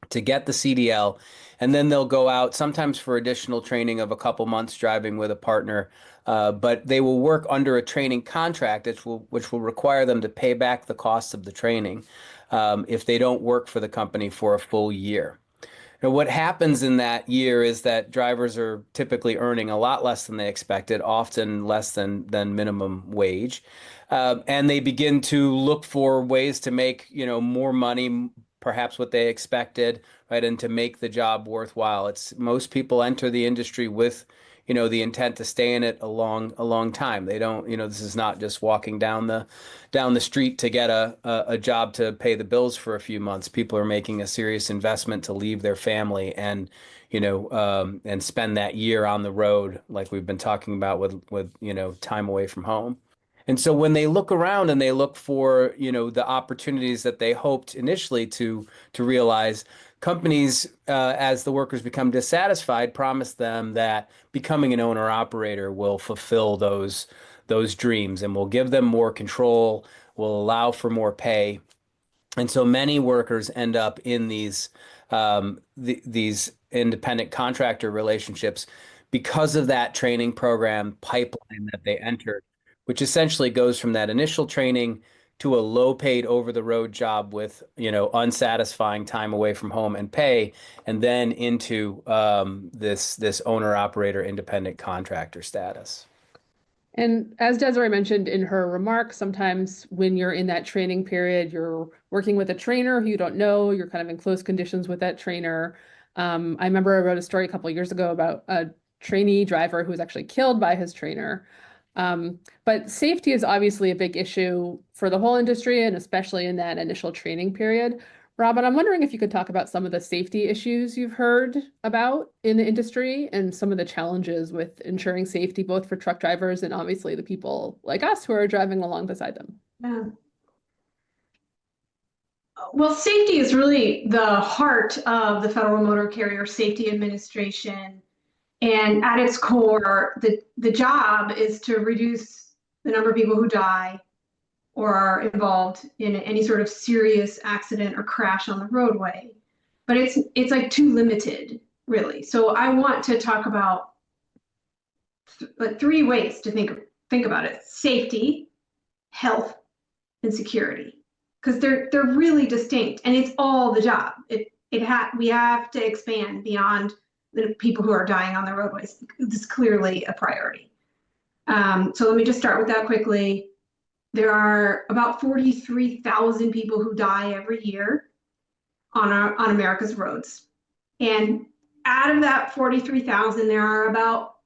to get the CDL. And then they'll go out sometimes for additional training of a couple months driving with a partner. But they will work under a training contract, which will require them to pay back the cost of the training if they don't work for the company for a full year. Now, what happens in that year is that drivers are typically earning a lot less than they expected, often less than minimum wage. And they begin to look for ways to make, more money, perhaps what they expected, right? And to make the job worthwhile. Most people enter the industry with, the intent to stay in it a long time. They don't, this is not just walking down the street to get a job to pay the bills for a few months. People are making a serious investment to leave their family and, and spend that year on the road, like we've been talking about with time away from home. And so when they look around and they look for, the opportunities that they hoped initially to realize, companies, as the workers become dissatisfied, promise them that becoming an owner operator will fulfill those dreams and will give them more control, will allow for more pay. And so many workers end up in these independent contractor relationships because of that training program pipeline that they entered, which essentially goes from that initial training to a low-paid over-the-road job with, unsatisfying time away from home and pay, and then into this owner-operator independent contractor status. And as Desiree mentioned in her remarks, sometimes when you're in that training period, you're working with a trainer who you don't know, you're kind of in close conditions with that trainer. I remember I wrote a story a couple of years ago about a trainee driver who was actually killed by his trainer. But safety is obviously a big issue for the whole industry, and especially in that initial training period. Robin, I'm wondering if you could talk about some of the safety issues you've heard about in the industry and some of the challenges with ensuring safety, both for truck drivers and obviously the people like us who are driving along beside them. Yeah. Well, safety is really the heart of the Federal Motor Carrier Safety Administration. And at its core, the job is to reduce the number of people who die or are involved in any sort of serious accident or crash on the roadway. But it's like too limited, really. So I want to talk about three ways to think about it: safety, health, and security, because they're really distinct, and it's all the job. We have to expand beyond the people who are dying on the roadways. This is clearly a priority. So let me just start with that quickly. There are about 43,000 people who die every year on America's roads. And out of that 43,000, there are about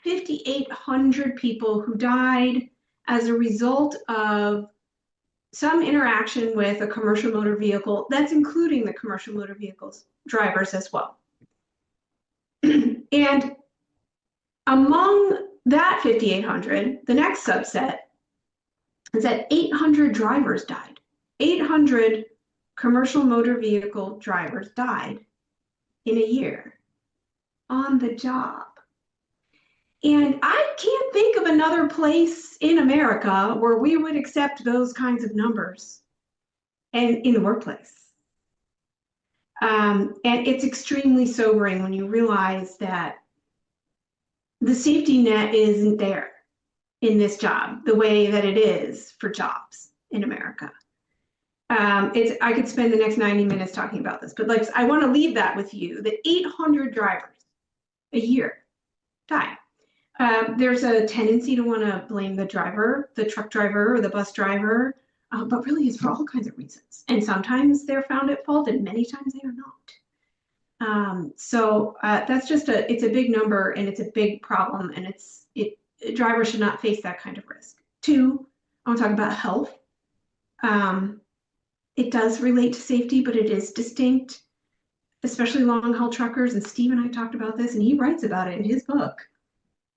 5,800 people who died as a result of some interaction with a commercial motor vehicle. That's including the commercial motor vehicles drivers as well. And among that 5,800, the next subset is that 800 drivers died. 800 commercial motor vehicle drivers died in a year on the job. And I can't think of another place in America where we would accept those kinds of numbers and in the workplace. And it's extremely sobering when you realize that the safety net isn't there in this job the way that it is for jobs in America. I could spend the next 90 minutes talking about this, but I want to leave that with you, that 800 drivers a year die. There's a tendency to want to blame the driver, the truck driver or the bus driver, but really it's for all kinds of reasons. And sometimes they're found at fault and many times they are not. So that's just it's a big number and it's a big problem, and drivers should not face that kind of risk. Two, I want to talk about health. It does relate to safety, but it is distinct, especially long-haul truckers. And Steve and I talked about this, and he writes about it in his book.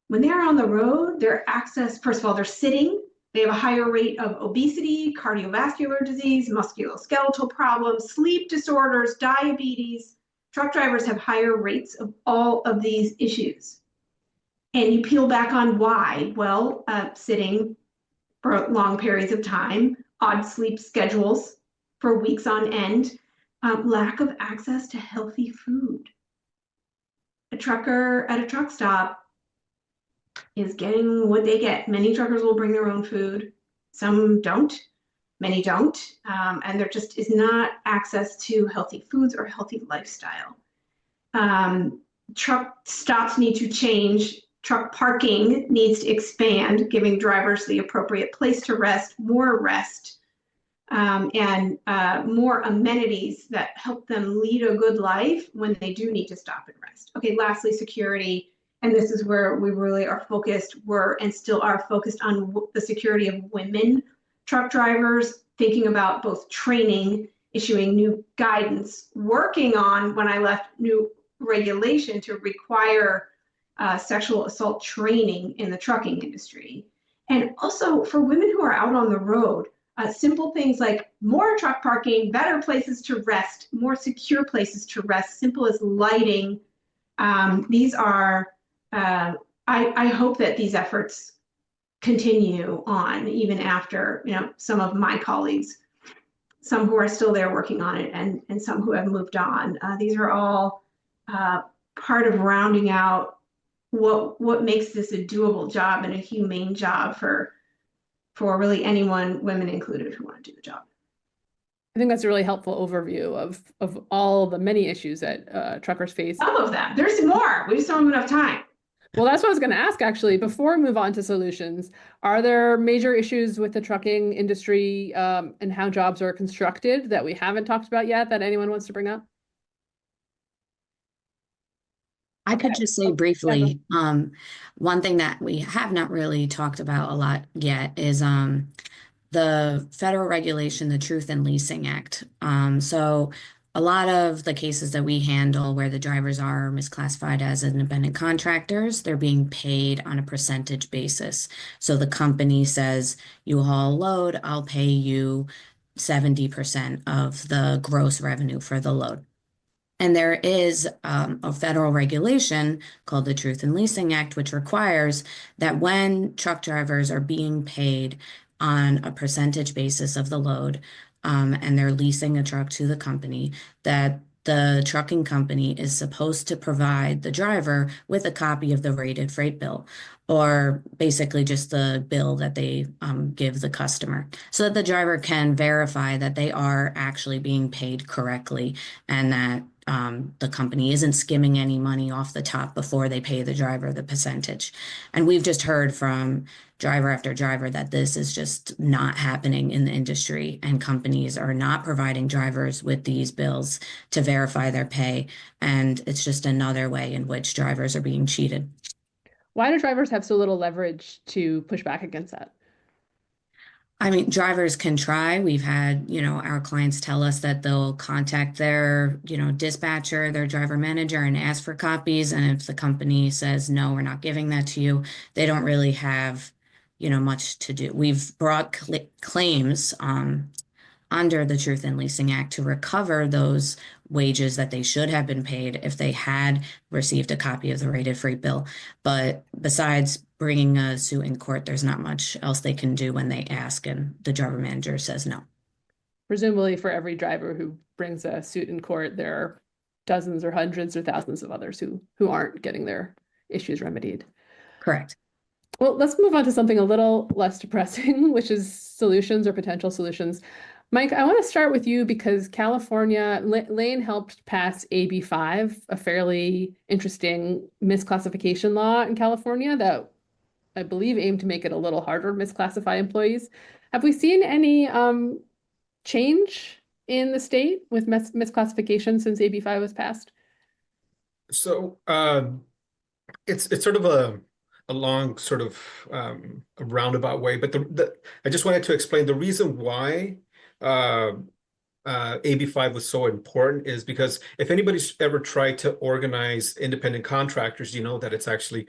When they're on the road, first of all, they're sitting. They have a higher rate of obesity, cardiovascular disease, musculoskeletal problems, sleep disorders, diabetes. Truck drivers have higher rates of all of these issues. And you peel back on why. Well, sitting for long periods of time, odd sleep schedules for weeks on end, lack of access to healthy food. A trucker at a truck stop is getting what they get. Many truckers will bring their own food. Some don't, many don't. And there just is not access to healthy foods or healthy lifestyle. Truck stops need to change. Truck parking needs to expand, giving drivers the appropriate place to rest, and more amenities that help them lead a good life when they do need to stop and rest. Okay, lastly, security. And this is where we really are focused, and still are focused on the security of women truck drivers, thinking about both training, issuing new guidance, working on, when I left, new regulation to require sexual assault training in the trucking industry, And also for women who are out on the road, simple things like more truck parking, better places to rest, more secure places to rest, simple as lighting. These are, I hope that these efforts continue on even after, some of my colleagues, some who are still there working on it, and some who have moved on. These are all part of rounding out what makes this a doable job and a humane job for really anyone, women included, who want to do the job. I think that's a really helpful overview of all the many issues that truckers face. Some of them. There's more. We just don't have enough time. Well, that's what I was going to ask, actually. Before we move on to solutions, are there major issues with the trucking industry and how jobs are constructed that we haven't talked about yet that anyone wants to bring up? I could just say briefly, one thing that we have not really talked about a lot yet is the federal regulation, the Truth in Leasing Act. So a lot of the cases that we handle where the drivers are misclassified as independent contractors, they're being paid on a percentage basis. So the company says, you haul a load, I'll pay you 70% of the gross revenue for the load. And there is a federal regulation called the Truth in Leasing Act, which requires that when truck drivers are being paid on a percentage basis of the load, and they're leasing a truck to the company, that the trucking company is supposed to provide the driver with a copy of the rated freight bill, or basically just the bill that they give the customer, so that the driver can verify that they are actually being paid correctly and that the company isn't skimming any money off the top before they pay the driver the percentage. And we've just heard from driver after driver that this is just not happening in the industry, and companies are not providing drivers with these bills to verify their pay. And it's just another way in which drivers are being cheated. Why do drivers have so little leverage to push back against that? I mean, drivers can try. We've had, our clients tell us that they'll contact their, dispatcher, their driver manager, and ask for copies. And if the company says, no, we're not giving that to you, they don't really have, much to do. We've brought claims under the Truth in Leasing Act to recover those wages that they should have been paid if they had received a copy of the rated freight bill. But besides bringing a suit in court, there's not much else they can do when they ask and the driver manager says no. Presumably for every driver who brings a suit in court, there are dozens or hundreds or thousands of others who aren't getting their issues remedied. Correct. Well, let's move on to something a little less depressing, which is solutions or potential solutions. Mike, I want to start with you because California, Lane helped pass AB 5, a fairly interesting misclassification law in California that I believe aimed to make it a little harder to misclassify employees. Have we seen any change in the state with misclassification since AB 5 was passed? So it's sort of a long sort of a roundabout way, but I just wanted to explain the reason why AB 5 was so important is because if anybody's ever tried to organize independent contractors, you know that it's actually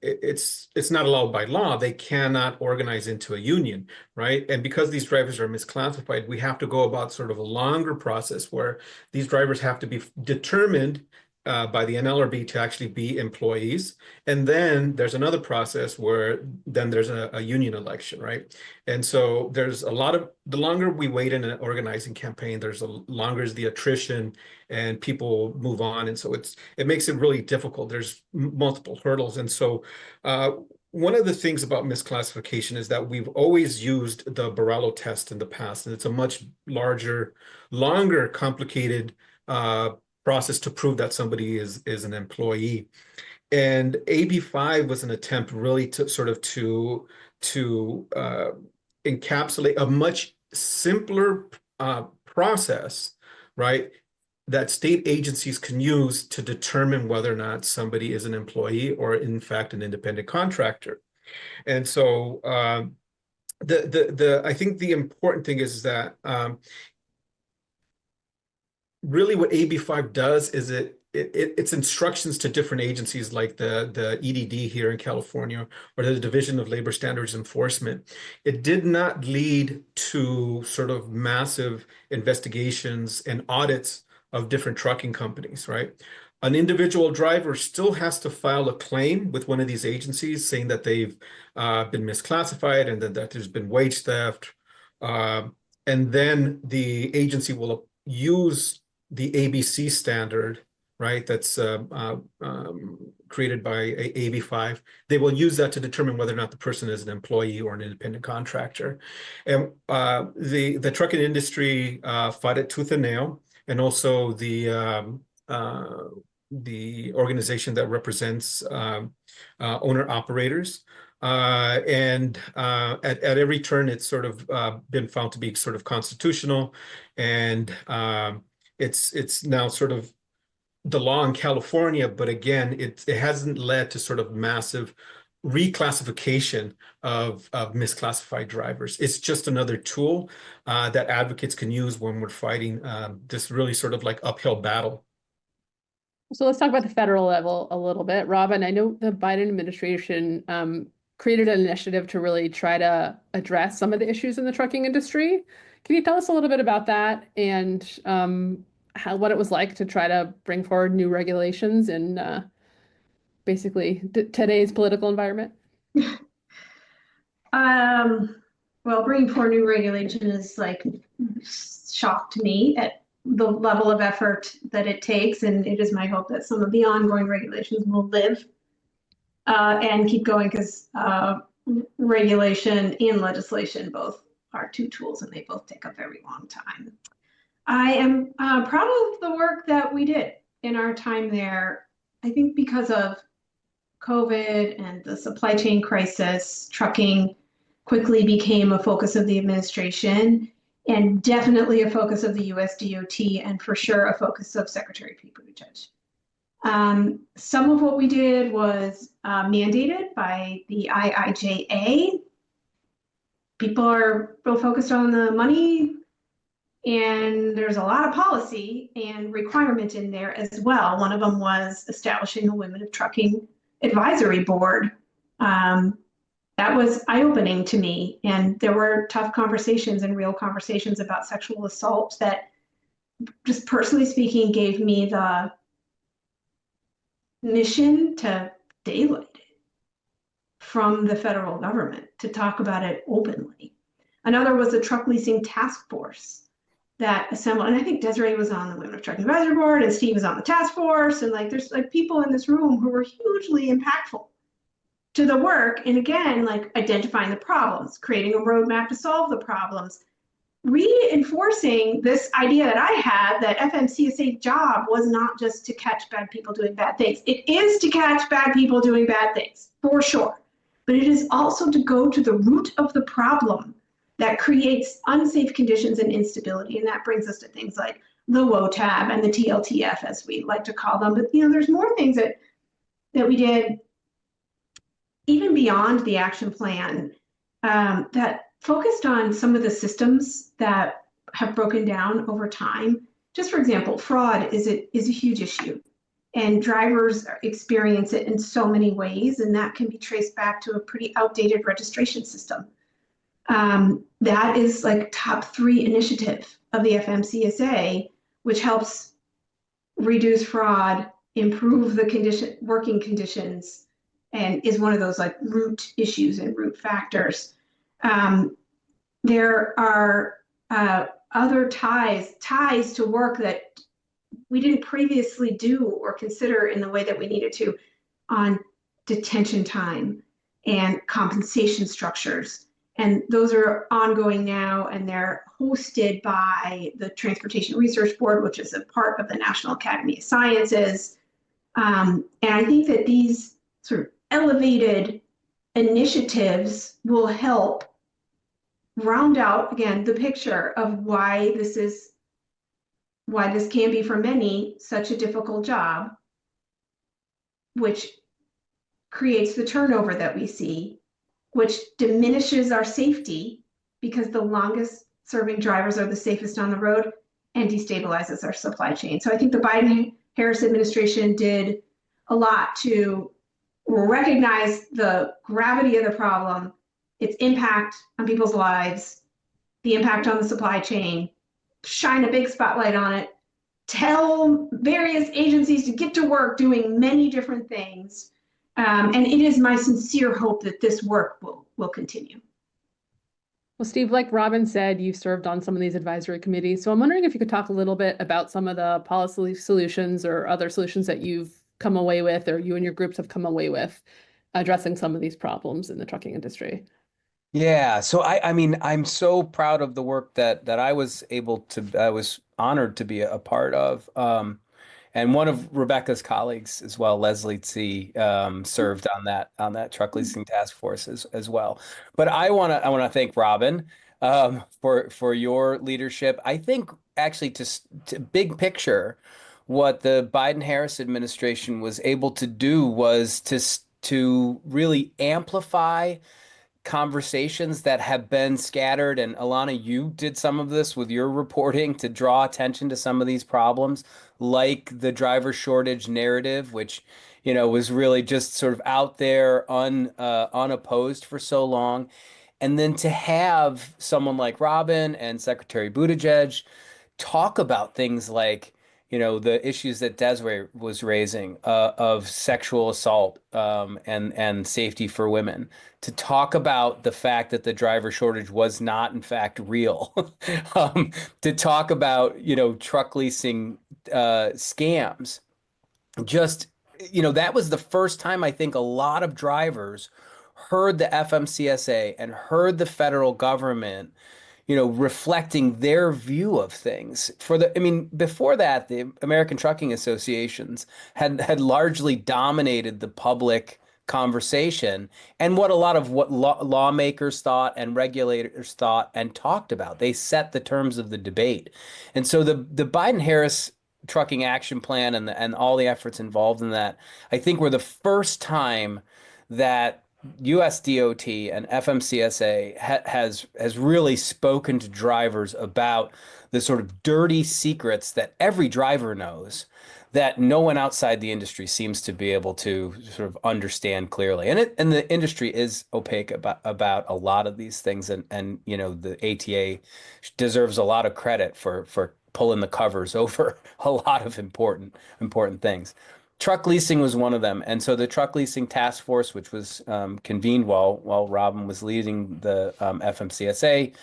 it's not allowed by law. They cannot organize into a union, right? And because these drivers are misclassified, we have to go about sort of a longer process where these drivers have to be determined by the NLRB to actually be employees. And then there's another process where then there's a union election, right? And so there's a lot of, the longer we wait in an organizing campaign, there's a longer is the attrition and people move on. And so it makes it really difficult. There's multiple hurdles. And so one of the things about misclassification is that we've always used the Barallo test in the past, and it's a much larger, longer, complicated process to prove that somebody is an employee. And AB 5 was an attempt really to sort of to encapsulate a much simpler process, right, that state agencies can use to determine whether or not somebody is an employee or in fact an independent contractor. And so I think the important thing is that really what AB 5 does is it's instructions to different agencies like the EDD here in California or the Division of Labor Standards Enforcement. It did not lead to sort of massive investigations and audits of different trucking companies, right? An individual driver still has to file a claim with one of these agencies saying that they've been misclassified and that there's been wage theft. And then the agency will use the ABC standard, right? That's created by AB5. They will use that to determine whether or not the person is an employee or an independent contractor. And the trucking industry fought it tooth and nail, and also the organization that represents owner operators. And at every turn, it's sort of been found to be sort of constitutional, and it's now sort of the law in California. But again, it hasn't led to sort of massive reclassification of misclassified drivers. It's just another tool that advocates can use when we're fighting this really sort of like uphill battle. So let's talk about the federal level a little bit. Robin, I know the Biden administration created an initiative to really try to address some of the issues in the trucking industry. Can you tell us a little bit about that and what it was like to try to bring forward new regulations in basically today's political environment? Well, bringing forward new regulation is like shocked me at the level of effort that it takes, and it is my hope that some of the ongoing regulations will live and keep going, because regulation and legislation both are two tools and they both take a very long time. I am proud of the work that we did in our time there. I think because of COVID and the supply chain crisis, trucking quickly became a focus of the administration, and definitely a focus of the US DOT, and for sure a focus of Secretary Pete Buttigieg. Some of what we did was mandated by the IIJA. People are real focused on the money, and there's a lot of policy and requirement in there as well. One of them was establishing a Women of Trucking Advisory Board. That was eye-opening to me, and there were tough conversations and real conversations about sexual assault that, just personally speaking, gave me the mission to daylight it from the federal government, to talk about it openly. Another was a truck leasing task force that assembled, and I think Desiree was on the Women of Trucking Advisory Board, and Steve was on the task force, and like there's like people in this room who were hugely impactful to the work. And again, like identifying the problems, creating a roadmap to solve the problems, reinforcing this idea that I had that FMCSA's job was not just to catch bad people doing bad things. It is to catch bad people doing bad things, for sure. But it is also to go to the root of the problem that creates unsafe conditions and instability. And that brings us to things like the WOTAB and the TLTF, as we like to call them. But there's more things that we did even beyond the action plan that focused on some of the systems that have broken down over time. Just for example, fraud is a huge issue, and drivers experience it in so many ways, and that can be traced back to a pretty outdated registration system. That is like top 3 initiative of the FMCSA, which helps reduce fraud, improve the working conditions, and is one of those like root issues and root factors. There are other ties to work that we didn't previously do or consider in the way that we needed to, on detention time and compensation structures. And those are ongoing now, and they're hosted by the Transportation Research Board, which is a part of the National Academy of Sciences. And I think that these sort of elevated initiatives will help round out, again, the picture of why this can be for many such a difficult job, which creates the turnover that we see, which diminishes our safety because the longest serving drivers are the safest on the road, and destabilizes our supply chain. So I think the Biden Harris administration did a lot to recognize the gravity of the problem, its impact on people's lives, the impact on the supply chain, shine a big spotlight on it, tell various agencies to get to work doing many different things. And it is my sincere hope that this work will continue. Well, Steve, like Robin said, you've served on some of these advisory committees. So I'm wondering if you could talk a little bit about some of the policy solutions or other solutions that you've come away with, or you and your groups have come away with addressing some of these problems in the trucking industry. Yeah, so I mean, I'm so proud of the work that I was I was honored to be a part of. And one of Rebecca's colleagues as well, Leslie Tse, served on that truck leasing task force as well. But I wanna thank Robin for your leadership. I think actually to big picture, what the Biden-Harris administration was able to do was to really amplify conversations that have been scattered. And Alana, you did some of this with your reporting to draw attention to some of these problems, like the driver shortage narrative, which, was really just sort of out there unopposed for so long. And then to have someone like Robin and Secretary Buttigieg talk about things like, the issues that Desiree was raising of sexual assault and safety for women, to talk about the fact that the driver shortage was not, in fact, real, to talk about, truck leasing scams. Just, that was the first time I think a lot of drivers heard the FMCSA and heard the federal government reflecting their view of things. I mean, before that, the American Trucking Associations had largely dominated the public conversation and what a lot of what lawmakers thought and regulators thought and talked about. They set the terms of the debate. And so the Biden-Harris Trucking Action Plan and all the efforts involved in that, I think were the first time that US DOT and FMCSA has really spoken to drivers about the sort of dirty secrets that every driver knows that no one outside the industry seems to be able to sort of understand clearly. And the industry is opaque about a lot of these things, and the ATA deserves a lot of credit for pulling the covers over a lot of important things. Truck leasing was one of them. And so the truck leasing task force, which was convened while Robin was leading the FMCSA,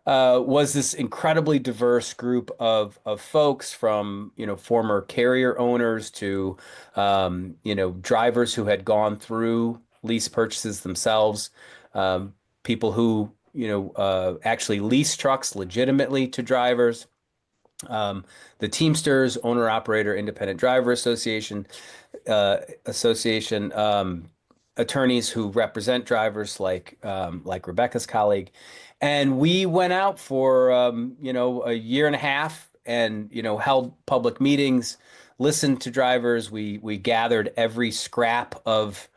was this incredibly diverse group of folks, from former carrier owners to drivers who had gone through lease purchases themselves, people who actually lease trucks legitimately to drivers. The Teamsters, Owner Operator Independent Driver Association, attorneys who represent drivers like Rebecca's colleague, and we went out for a year and a half and held public meetings, listened to drivers. We gathered every scrap of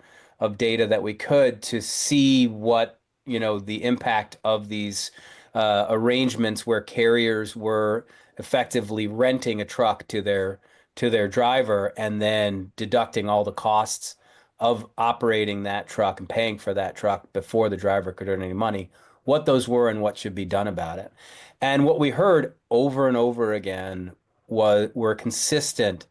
data that we could to see what the impact of these arrangements where carriers were effectively renting a truck to their driver and then deducting all the costs of operating that truck and paying for that truck before the driver could earn any money, what those were and what should be done about it. And what we heard over and over again were consistent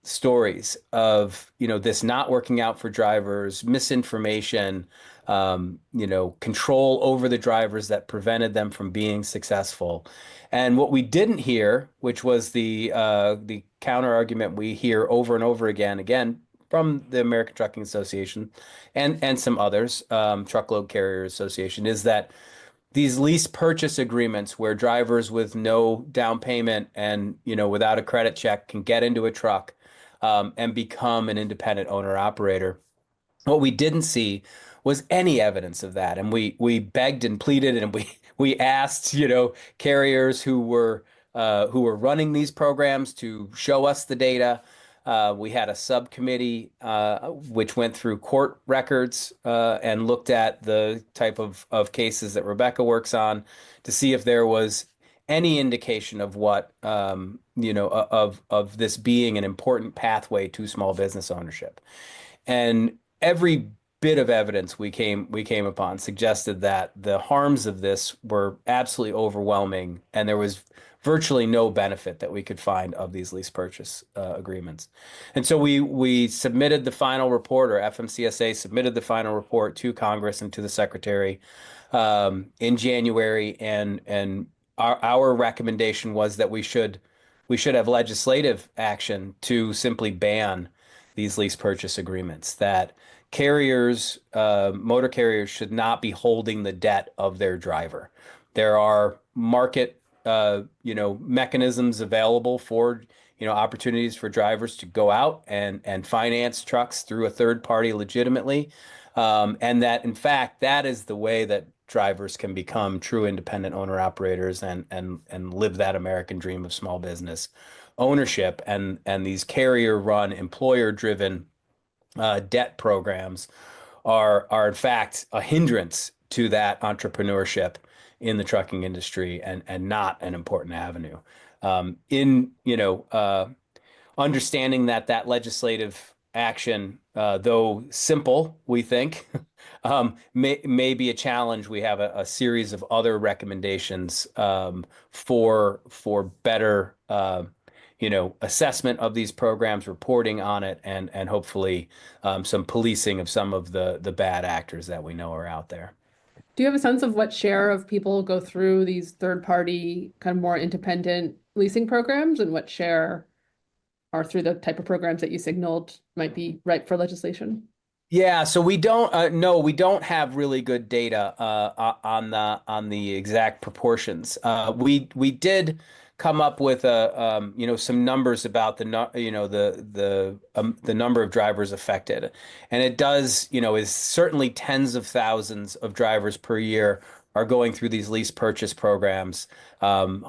stories of this not working out for drivers, misinformation, control over the drivers that prevented them from being successful. And what we didn't hear, which was the counter argument we hear over and over again from the American Trucking Association and some others, Truckload Carrier Association, is that these lease purchase agreements where drivers with no down payment and without a credit check can get into a truck and become an independent owner operator. What we didn't see was any evidence of that, and we begged and pleaded, and we asked carriers who were running these programs to show us the data. We had a subcommittee which went through court records and looked at the type of cases that Rebecca works on to see if there was any indication of what of this being an important pathway to small business ownership. And every bit of evidence we came upon suggested that the harms of this were absolutely overwhelming, and there was virtually no benefit that we could find of these lease purchase agreements. And so we submitted the final report, or FMCSA submitted the final report to Congress and to the Secretary in January, and our recommendation was that we should have legislative action to simply ban these lease purchase agreements, that carriers, motor carriers should not be holding the debt of their driver. There are market, mechanisms available for, opportunities for drivers to go out and finance trucks through a third party legitimately. And that, in fact, that is the way that drivers can become true independent owner operators and live that American dream of small business ownership. And these carrier run, employer driven debt programs are in fact a hindrance to that entrepreneurship in the trucking industry, and not an important avenue. In understanding that legislative action, though simple, we think, may be a challenge. We have a series of other recommendations for better assessment of these programs, reporting on it, and hopefully some policing of some of the bad actors that we know are out there. Do you have a sense of what share of people go through these third-party, kind of more independent leasing programs, and what share are through the type of programs that you signaled might be ripe for legislation? Yeah, so we don't no, we don't have really good data on the exact proportions. We did come up with some numbers about the number of drivers affected, and it does is certainly tens of thousands of drivers per year are going through these lease purchase programs,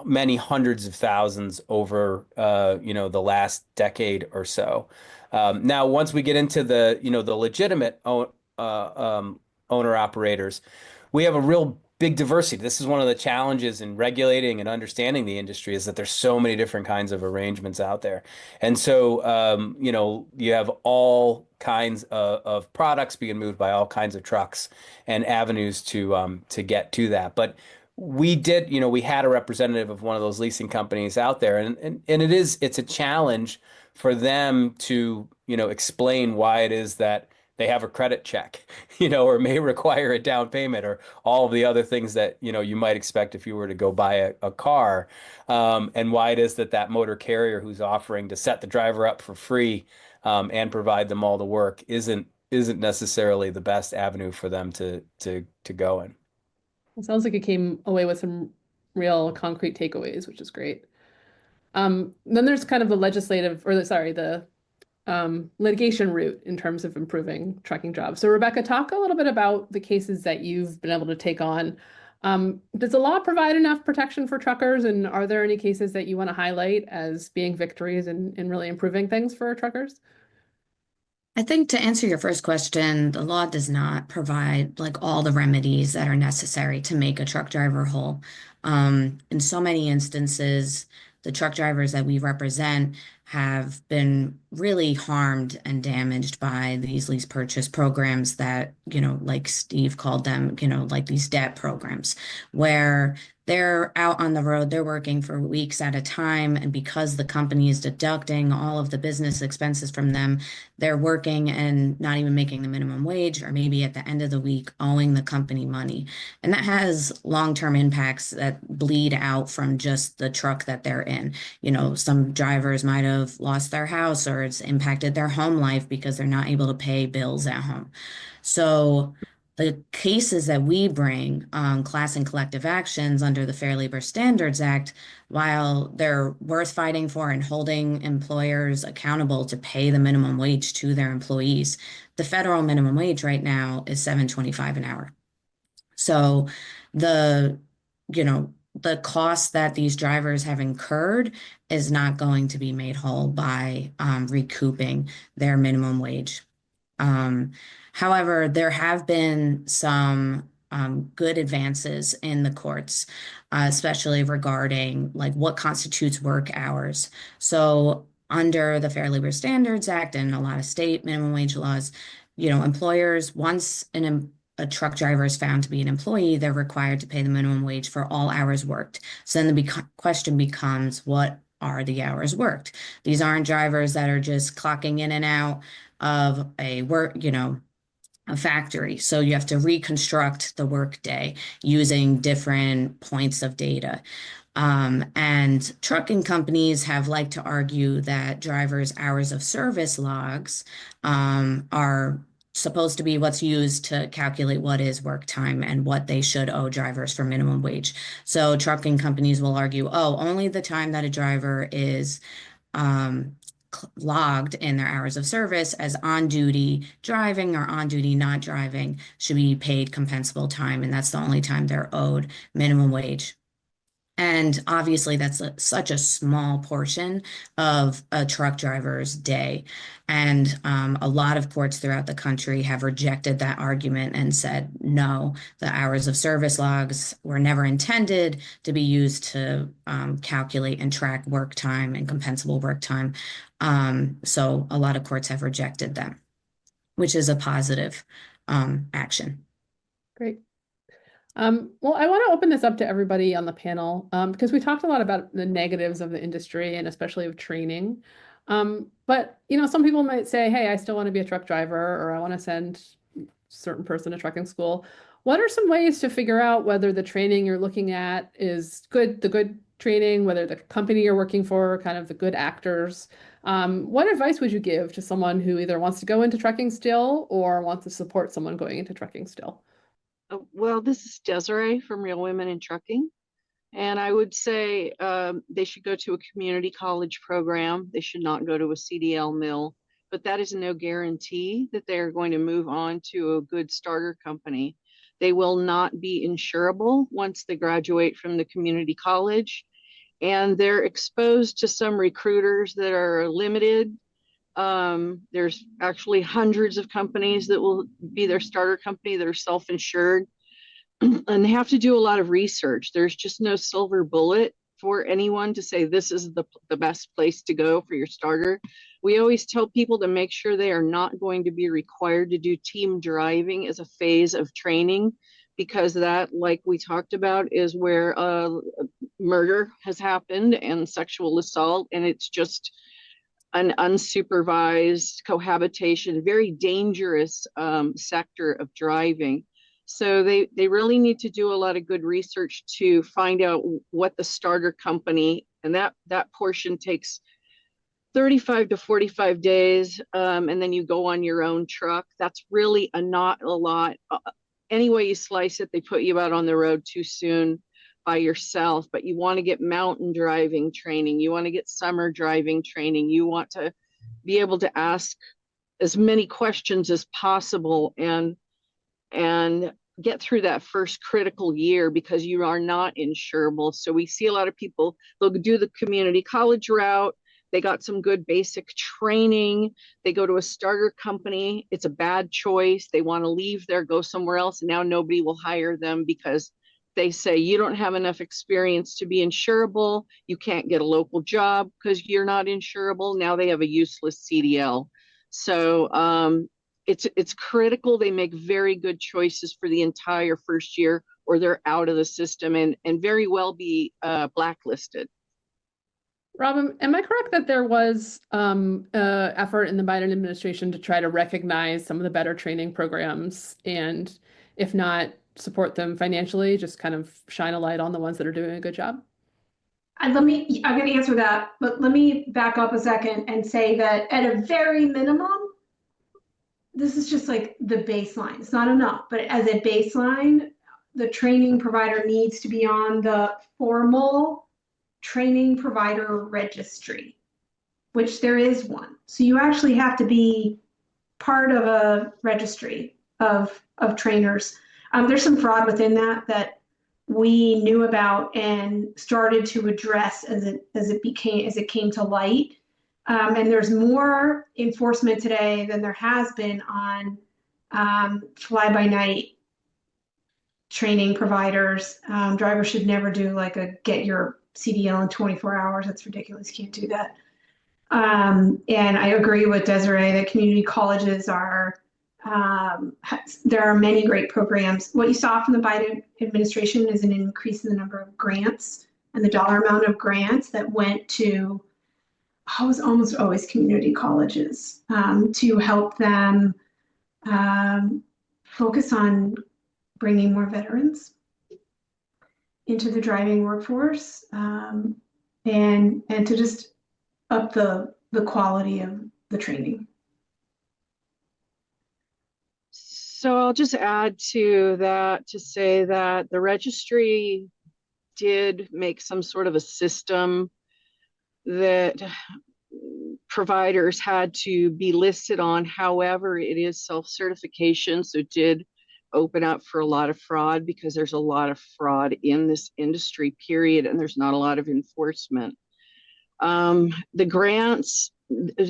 many hundreds of thousands over the last decade or so. Now, once we get into the legitimate owner operators, we have a real big diversity. This is one of the challenges in regulating and understanding the industry, is that there's so many different kinds of arrangements out there. And so, you have all kinds of products being moved by all kinds of trucks and avenues to get to that. But we had a representative of one of those leasing companies out there, and it's a challenge for them to, explain why it is that they have a credit check, or may require a down payment, or all of the other things that, you might expect if you were to go buy a car, and why it is that motor carrier who's offering to set the driver up for free, and provide them all the work isn't necessarily the best avenue for them to go in. It sounds like it came away with some real concrete takeaways, which is great. Then there's kind of the litigation route in terms of improving trucking jobs. So Rebecca, talk a little bit about the cases that you've been able to take on. Does the law provide enough protection for truckers? And are there any cases that you want to highlight as being victories in really improving things for truckers? I think to answer your first question, the law does not provide like all the remedies that are necessary to make a truck driver whole. In so many instances, the truck drivers that we represent have been really harmed and damaged by these lease purchase programs that, like Steve called them, like these debt programs, where they're out on the road, they're working for weeks at a time, and because the company is deducting all of the business expenses from them, they're working and not even making the minimum wage, or maybe at the end of the week owing the company money. And that has long-term impacts that bleed out from just the truck that they're in. Some drivers might have lost their house, or it's impacted their home life because they're not able to pay bills at home. So the cases that we bring on class and collective actions under the Fair Labor Standards Act, while they're worth fighting for and holding employers accountable to pay the minimum wage to their employees, the federal minimum wage right now is $7.25 an hour. So the cost that these drivers have incurred is not going to be made whole by recouping their minimum wage. However, there have been some good advances in the courts, especially regarding like what constitutes work hours. So under the Fair Labor Standards Act and a lot of state minimum wage laws, employers, once a truck driver is found to be an employee, they're required to pay the minimum wage for all hours worked. So then the question becomes, what are the hours worked? These aren't drivers that are just clocking in and out of a factory. So you have to reconstruct the workday using different points of data. And trucking companies have liked to argue that drivers' hours of service logs are supposed to be what's used to calculate what is work time and what they should owe drivers for minimum wage. So trucking companies will argue, oh, only the time that a driver is logged in their hours of service as on duty driving or on duty not driving should be paid compensable time, and that's the only time they're owed minimum wage. And obviously, that's such a small portion of a truck driver's day. And a lot of courts throughout the country have rejected that argument and said, no, the hours of service logs were never intended to be used to calculate and track work time and compensable work time. So a lot of courts have rejected them, which is a positive action. Great. Well, I want to open this up to everybody on the panel because we talked a lot about the negatives of the industry and especially of training. But, some people might say, hey, I still want to be a truck driver, or I want to send a certain person to trucking school. What are some ways to figure out whether the training you're looking at is good, the good training, whether the company you're working for, kind of the good actors? What advice would you give to someone who either wants to go into trucking still or wants to support someone going into trucking still? Well, this is Desiree from Real Women in Trucking. And I would say they should go to a community college program. They should not go to a CDL mill. But that is no guarantee that they're going to move on to a good starter company. They will not be insurable once they graduate from the community college. And they're exposed to some recruiters that are limited. There's actually hundreds of companies that will be their starter company that are self-insured, and they have to do a lot of research. There's just no silver bullet for anyone to say this is the best place to go for your starter. We always tell people to make sure they are not going to be required to do team driving as a phase of training, because that, like we talked about, is where murder has happened and sexual assault, and it's just an unsupervised cohabitation, very dangerous sector of driving. So they really need to do a lot of good research to find out what the starter company, and that portion takes 35 to 45 days, and then you go on your own truck. That's really not a lot. Any way you slice it, they put you out on the road too soon by yourself. But you want to get mountain driving training, you want to get summer driving training, you want to be able to ask as many questions as possible and get through that first critical year, because you are not insurable. So we see a lot of people, they'll do the community college route, they got some good basic training, they go to a starter company, it's a bad choice, they want to leave there, go somewhere else, and now nobody will hire them because they say you don't have enough experience to be insurable, you can't get a local job because you're not insurable. Now they have a useless CDL. So it's critical they make very good choices for the entire first year, or they're out of the system and very well be blacklisted. Robin, am I correct that there was effort in the Biden administration to try to recognize some of the better training programs, and if not, support them financially, just kind of shine a light on the ones that are doing a good job? I'm going to answer that, but let me back up a second and say that at a very minimum, this is just like the baseline. It's not enough, but as a baseline, the training provider needs to be on the formal training provider registry, which there is one. So you actually have to be part of a registry of trainers. There's some fraud within that we knew about and started to address as it came to light. And there's more enforcement today than there has been on fly-by-night training providers. Drivers should never do like a get your CDL in 24 hours. That's ridiculous. Can't do that. And I agree with Desiree that community colleges are, there are many great programs. What you saw from the Biden administration is an increase in the number of grants and the dollar amount of grants that went to, oh, it was almost always community colleges, to help them focus on bringing more veterans into the driving workforce, and to just up the quality of the training. So I'll just add to that to say that the registry did make some sort of a system that providers had to be listed on. However, it is self-certification, so it did open up for a lot of fraud because there's a lot of fraud in this industry, period, and there's not a lot of enforcement. The grants,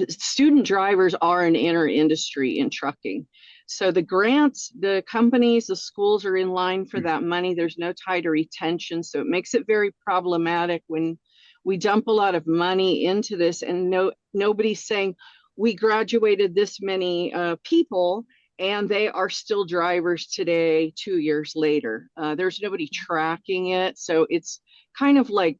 student drivers are an inner industry in trucking. So the grants, the companies, the schools are in line for that money. There's no tighter retention. So it makes it very problematic when we dump a lot of money into this and nobody's saying, we graduated this many people and they are still drivers today, 2 years later. There's nobody tracking it. So it's kind of like,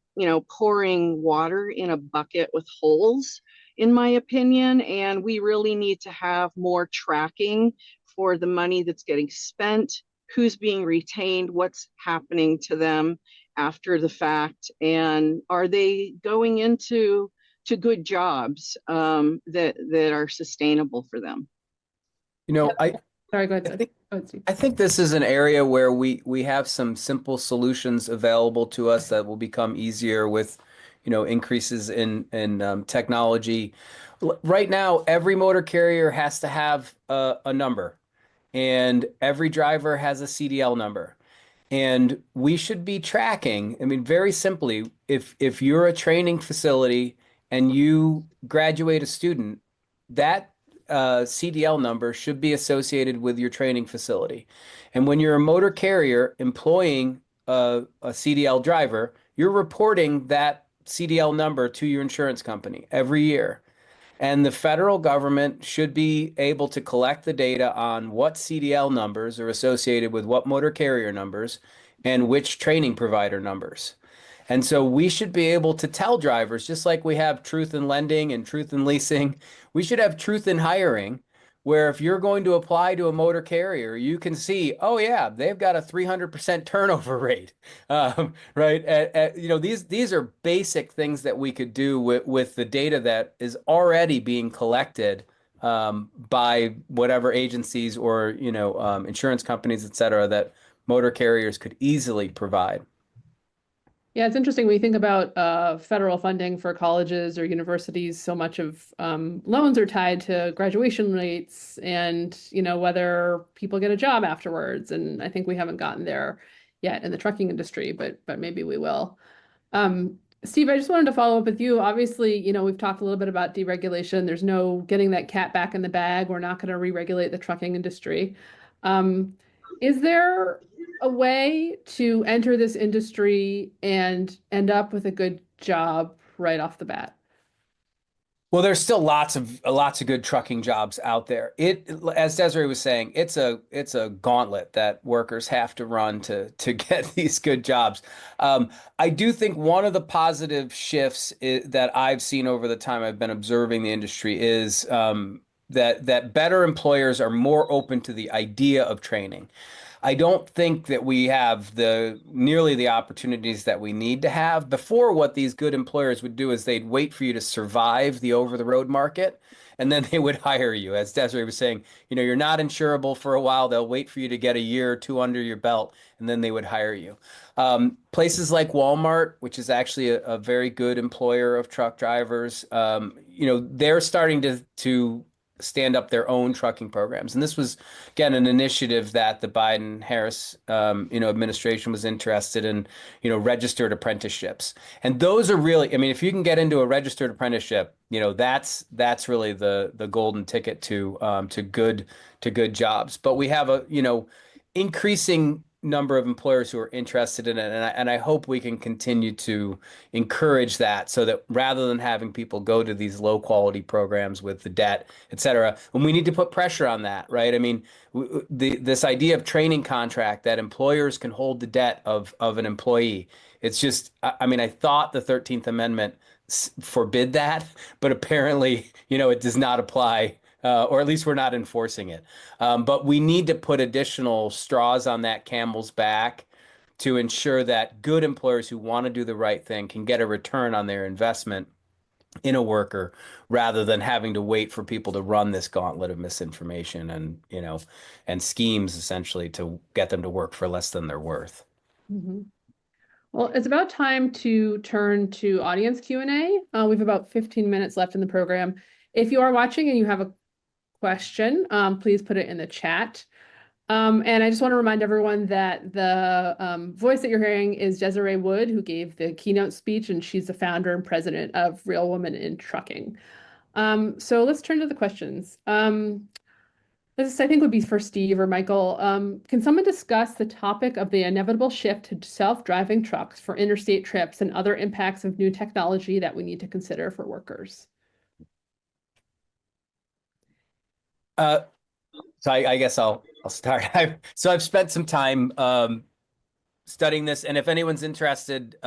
pouring water in a bucket with holes, in my opinion. And we really need to have more tracking for the money that's getting spent, who's being retained, what's happening to them after the fact, and are they going into good jobs that are sustainable for them. Sorry, go ahead. I think this is an area where we have some simple solutions available to us that will become easier with, increases in technology. Right now, every motor carrier has to have a number, and every driver has a CDL number. And we should be tracking, very simply, if you're a training facility and you graduate a student, that CDL number should be associated with your training facility. And when you're a motor carrier employing a CDL driver, you're reporting that CDL number to your insurance company every year. And the federal government should be able to collect the data on what CDL numbers are associated with what motor carrier numbers and which training provider numbers. And so we should be able to tell drivers, just like we have truth in lending and truth in leasing, we should have truth in hiring, where if you're going to apply to a motor carrier, you can see, oh yeah, they've got a 300% turnover rate, right? These are basic things that we could do with the data that is already being collected by whatever agencies or insurance companies, et cetera, that motor carriers could easily provide. Yeah, it's interesting when you think about federal funding for colleges or universities. So much of loans are tied to graduation rates and whether people get a job afterwards. And I think we haven't gotten there yet in the trucking industry, but maybe we will. Steve, I just wanted to follow up with you. Obviously, we've talked a little bit about deregulation. There's no getting that cat back in the bag. We're not going to re-regulate the trucking industry. Is there a way to enter this industry and end up with a good job right off the bat? Well, there's still lots of good trucking jobs out there. As Desiree was saying, it's a gauntlet that workers have to run to get these good jobs. I do think one of the positive shifts that I've seen over the time I've been observing the industry is that better employers are more open to the idea of training. I don't think that we have nearly the opportunities that we need to have. Before, what these good employers would do is they'd wait for you to survive the over-the-road market, and then they would hire you. As Desiree was saying, you're not insurable for a while. They'll wait for you to get a year or two under your belt, and then they would hire you. Places like Walmart, which is actually a very good employer of truck drivers, they're starting to stand up their own trucking programs. And this was, again, an initiative that the Biden-Harris, administration was interested in, registered apprenticeships. And those are really, if you can get into a registered apprenticeship, that's really the golden ticket to good jobs. But we have increasing number of employers who are interested in it, and I hope we can continue to encourage that, so that rather than having people go to these low quality programs with the debt, et cetera, and we need to put pressure on that, right? I mean, this idea of training contract that employers can hold the debt of an employee. It's just, I mean, I thought the 13th Amendment forbid that, but apparently, it does not apply, or at least we're not enforcing it. But we need to put additional straws on that camel's back to ensure that good employers who want to do the right thing can get a return on their investment in a worker, rather than having to wait for people to run this gauntlet of misinformation and schemes essentially to get them to work for less than they're worth. Mhm. Well, it's about time to turn to audience Q&A. We have about 15 minutes left in the program. If you are watching and you have a question, please put it in the chat. And I just want to remind everyone that the voice that you're hearing is Desiree Wood, who gave the keynote speech, and she's the founder and president of Real Women in Trucking. So let's turn to the questions. This, I think, would be for Steve or Michael. Can someone discuss the topic of the inevitable shift to self-driving trucks for interstate trips and other impacts of new technology that we need to consider for workers? So I guess I'll start. I've spent some time studying this, and if anyone's interested,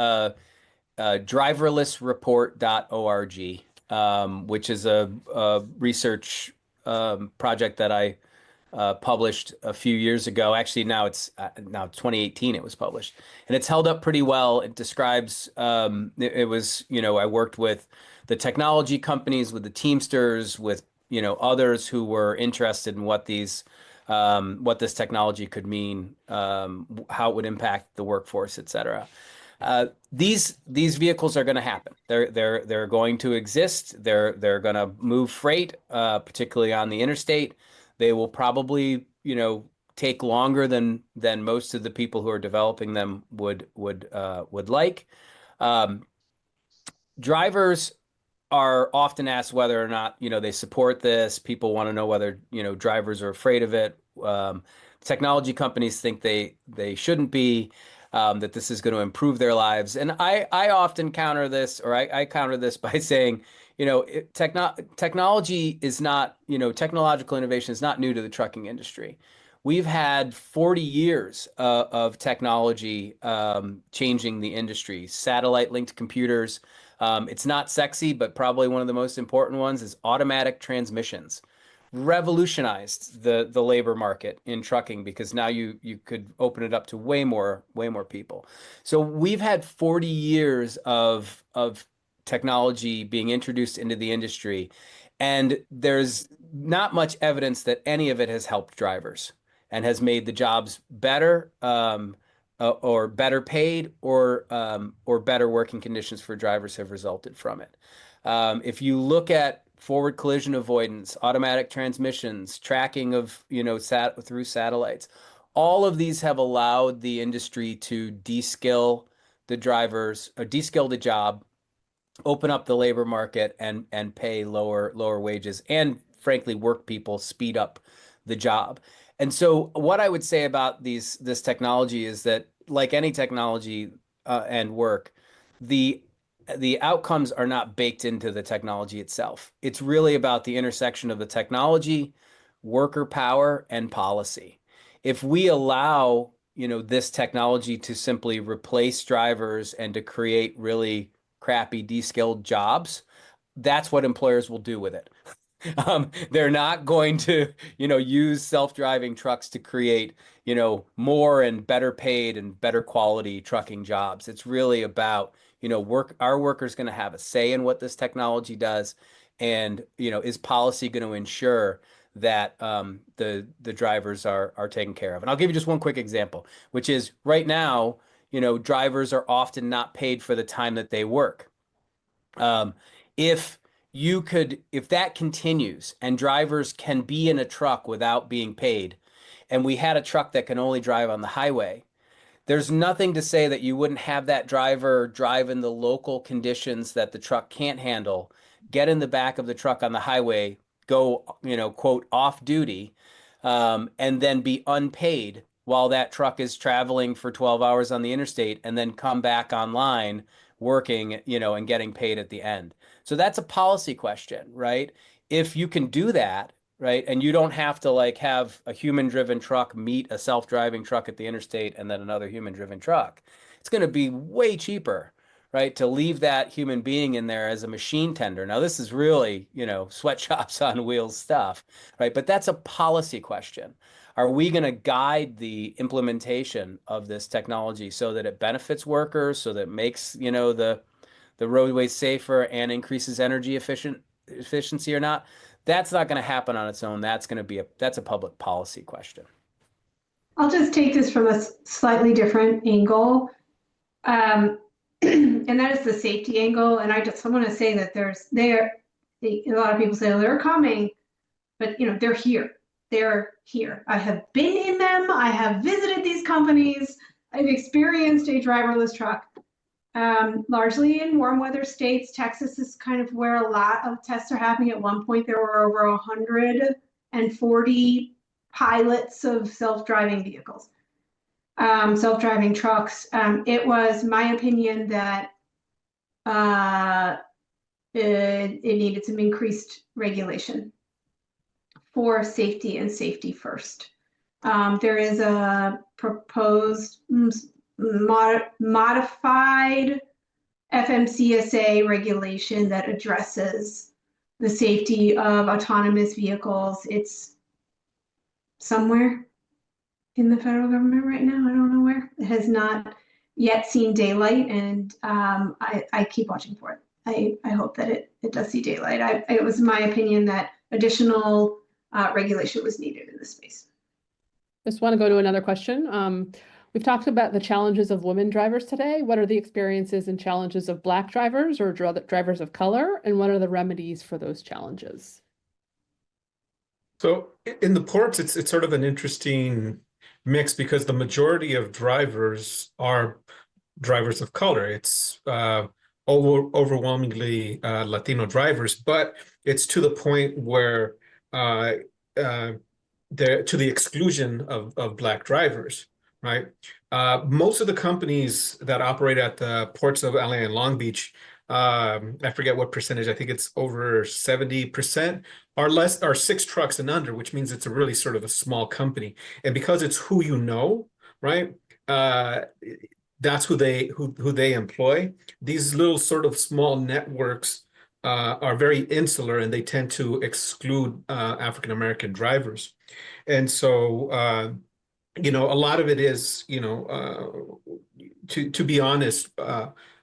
driverlessreport.org, which is a research project that I published a few years ago. Actually, now 2018 it was published, and it's held up pretty well. It describes it was, I worked with the technology companies, with the Teamsters, with others who were interested in what this technology could mean, how it would impact the workforce, et cetera. These vehicles are going to happen. They're going to exist. They're going to move freight, particularly on the interstate. They will probably, take longer than most of the people who are developing them would like. Drivers are often asked whether or not, they support this. People want to know whether, drivers are afraid of it. Technology companies think they shouldn't be, that this is going to improve their lives. And I often counter this, or I counter this by saying, technology is not, technological innovation is not new to the trucking industry. We've had 40 years of technology changing the industry. Satellite-linked computers. It's not sexy, but probably one of the most important ones is automatic transmissions. Revolutionized the labor market in trucking, because now you could open it up to way more people. So we've had 40 years of technology being introduced into the industry, and there's not much evidence that any of it has helped drivers and has made the jobs better, or better paid, or better working conditions for drivers have resulted from it. If you look at forward collision avoidance, automatic transmissions, tracking of, through satellites, all of these have allowed the industry to de-skill the drivers, or de-skill the job, open up the labor market, and pay lower wages, and frankly work people, speed up the job. And so what I would say about this technology is that, like any technology and work, the outcomes are not baked into the technology itself. It's really about the intersection of the technology, worker power, and policy. If we allow, this technology to simply replace drivers and to create really crappy, de-skilled jobs, that's what employers will do with it. They're not going to, use self-driving trucks to create, more and better paid and better quality trucking jobs. It's really about, our workers going to have a say in what this technology does, and, is policy going to ensure that the drivers are taken care of. And I'll give you just one quick example, which is right now, drivers are often not paid for the time that they work. If that continues and drivers can be in a truck without being paid, and we had a truck that can only drive on the highway, there's nothing to say that you wouldn't have that driver drive in the local conditions that the truck can't handle, get in the back of the truck on the highway, go, quote, off duty, and then be unpaid while that truck is traveling for 12 hours on the interstate and then come back online working, and getting paid at the end. So that's a policy question, right? If you can do that, right, and you don't have to like have a human-driven truck meet a self-driving truck at the interstate and then another human-driven truck, it's going to be way cheaper, right, to leave that human being in there as a machine tender. Now, this is really, sweatshops on wheels stuff, right? But that's a policy question. Are we going to guide the implementation of this technology so that it benefits workers, so that it makes, the roadways safer and increases energy efficiency or not? That's not going to happen on its own. That's a public policy question. I'll just take this from a slightly different angle. And that is the safety angle. And I just want to say that a lot of people say, oh, they're coming, but they're here. They're here. I have been in them. I have visited these companies. I've experienced a driverless truck. Largely in warm weather states. Texas is kind of where a lot of tests are happening. At one point, there were over 140 pilots of self-driving vehicles, self-driving trucks. It was my opinion that it needed some increased regulation for safety and safety first. There is a proposed modified FMCSA regulation that addresses the safety of autonomous vehicles. It's somewhere in the federal government right now. I don't know where. It has not yet seen daylight, and I keep watching for it. I hope that it does see daylight. It was my opinion that additional regulation was needed in this space. Just want to go to another question. We've talked about the challenges of women drivers today. What are the experiences and challenges of Black drivers or drivers of color? And what are the remedies for those challenges? So in the ports, it's sort of an interesting mix because the majority of drivers are drivers of color. It's overwhelmingly Latino drivers, but it's to the point where they're to the exclusion of Black drivers, right? Most of the companies that operate at the ports of LA and Long Beach, I forget what percentage, I think it's over 70%, are 6 trucks and under, which means it's a really sort of a small company. And because it's who you know, right? That's who they employ. These little sort of small networks are very insular, and they tend to exclude African American drivers. And so, a lot of it is, to be honest,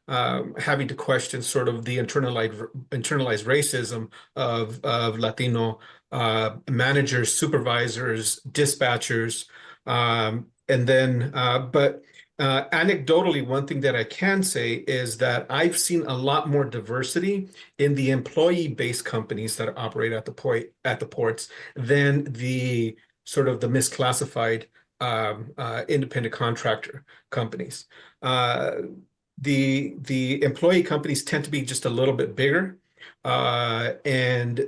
having to question sort of the internalized racism of Latino managers, supervisors, dispatchers, and then, but anecdotally, one thing that I can say is that I've seen a lot more diversity in the employee-based companies that operate at the ports than the sort of the misclassified independent contractor companies. The employee companies tend to be just a little bit bigger, and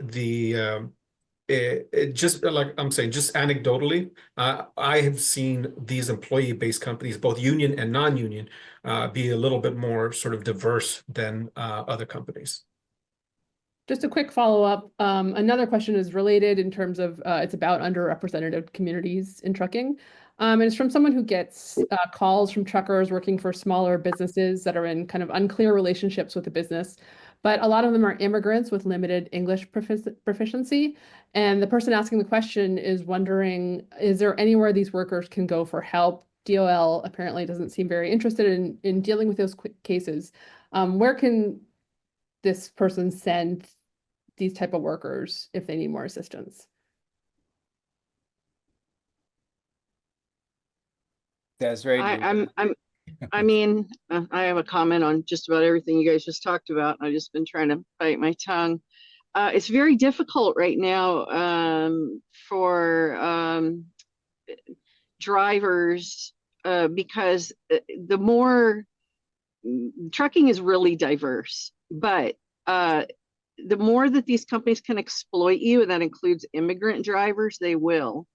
it just like I'm saying, just anecdotally, I have seen these employee-based companies, both union and non-union, be a little bit more sort of diverse than other companies. Just a quick follow-up. Another question is related in terms of it's about underrepresented communities in trucking. And it's from someone who gets calls from truckers working for smaller businesses that are in kind of unclear relationships with the business. But a lot of them are immigrants with limited English proficiency. And the person asking the question is wondering, is there anywhere these workers can go for help? DOL apparently doesn't seem very interested in dealing with those cases. Where can this person send these type of workers if they need more assistance? That's very I have a comment on just about everything you guys just talked about. I've just been trying to bite my tongue. It's very difficult right now for drivers because the more trucking is really diverse, but the more that these companies can exploit you, and that includes immigrant drivers, they will.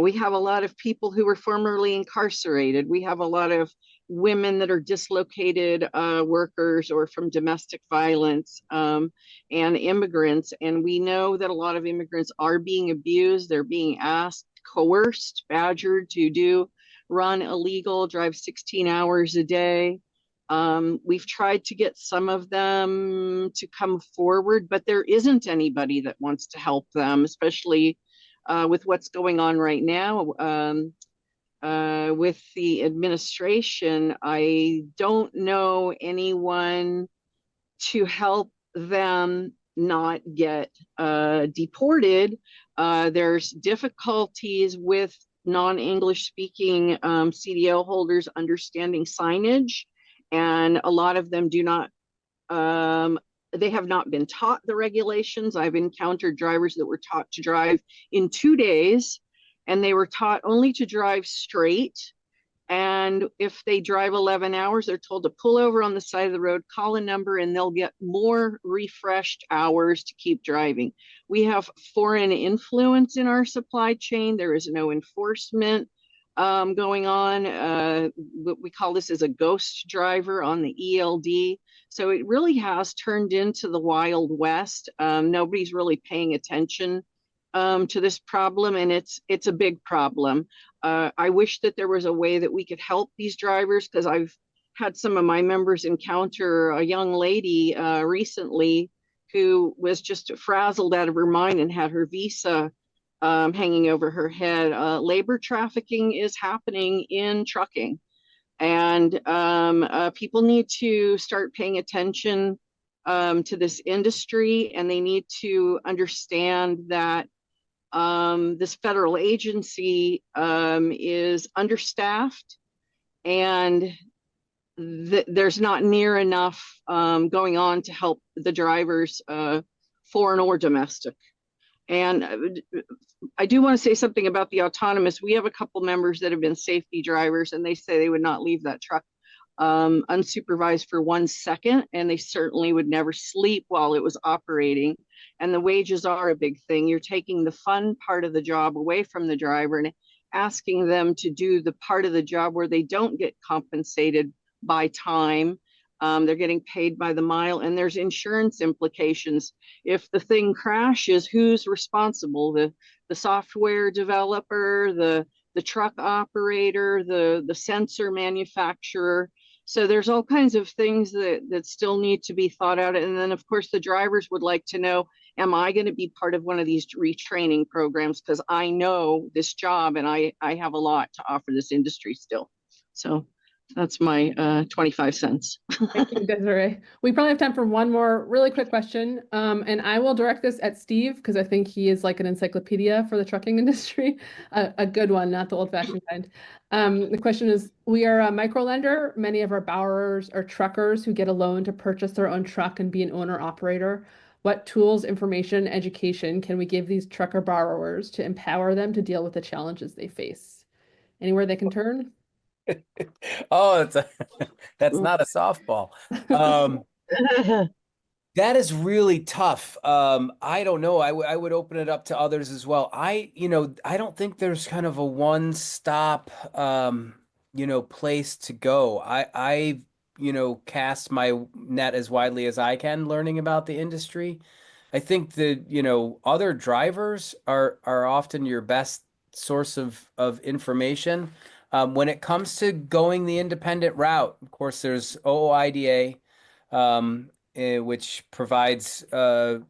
We have a lot of people who were formerly incarcerated. We have a lot of women that are dislocated workers or from domestic violence, and immigrants. And we know that a lot of immigrants are being abused. They're being asked, coerced, badgered to run illegal, drive 16 hours a day. We've tried to get some of them to come forward, but there isn't anybody that wants to help them, especially with what's going on right now. With the administration, I don't know anyone to help them not get deported. There's difficulties with non-English speaking CDL holders understanding signage, and a lot of them do not, they have not been taught the regulations. I've encountered drivers that were taught to drive in 2 days, and they were taught only to drive straight. And if they drive 11 hours, they're told to pull over on the side of the road, call a number, and they'll get more refreshed hours to keep driving. We have foreign influence in our supply chain. There is no enforcement going on. We call this as a ghost driver on the ELD. So it really has turned into the Wild West. Nobody's really paying attention to this problem, and it's a big problem. I wish that there was a way that we could help these drivers, because I've had some of my members encounter a young lady recently who was just frazzled out of her mind and had her visa hanging over her head. Labor trafficking is happening in trucking, and people need to start paying attention to this industry, and they need to understand that this federal agency is understaffed, and there's not near enough going on to help the drivers, foreign or domestic. And I do want to say something about the autonomous. We have a couple members that have been safety drivers, and they say they would not leave that truck unsupervised for 1 second, and they certainly would never sleep while it was operating. And the wages are a big thing. You're taking the fun part of the job away from the driver and asking them to do the part of the job where they don't get compensated by time. They're getting paid by the mile, and there's insurance implications. If the thing crashes, who's responsible? The software developer, the truck operator, the sensor manufacturer. So there's all kinds of things that still need to be thought out. And then, of course, the drivers would like to know, am I going to be part of one of these retraining programs? Because I know this job, and I have a lot to offer this industry still. So that's my 25 cents. Thank you, Desiree. We probably have time for one more really quick question. And I will direct this at Steve, because I think he is like an encyclopedia for the trucking industry. A good one, not the old-fashioned kind. The question is, we are a micro lender. Many of our borrowers are truckers who get a loan to purchase their own truck and be an owner-operator. What tools, information, education can we give these trucker borrowers to empower them to deal with the challenges they face? Anywhere they can turn? Oh, that's not a softball. That is really tough. I don't know. I would open it up to others as well. I don't think there's kind of a one-stop, place to go. I cast my net as widely as I can, learning about the industry. I think that, other drivers are often your best source of information. When it comes to going the independent route, of course, there's OOIDA, which provides, a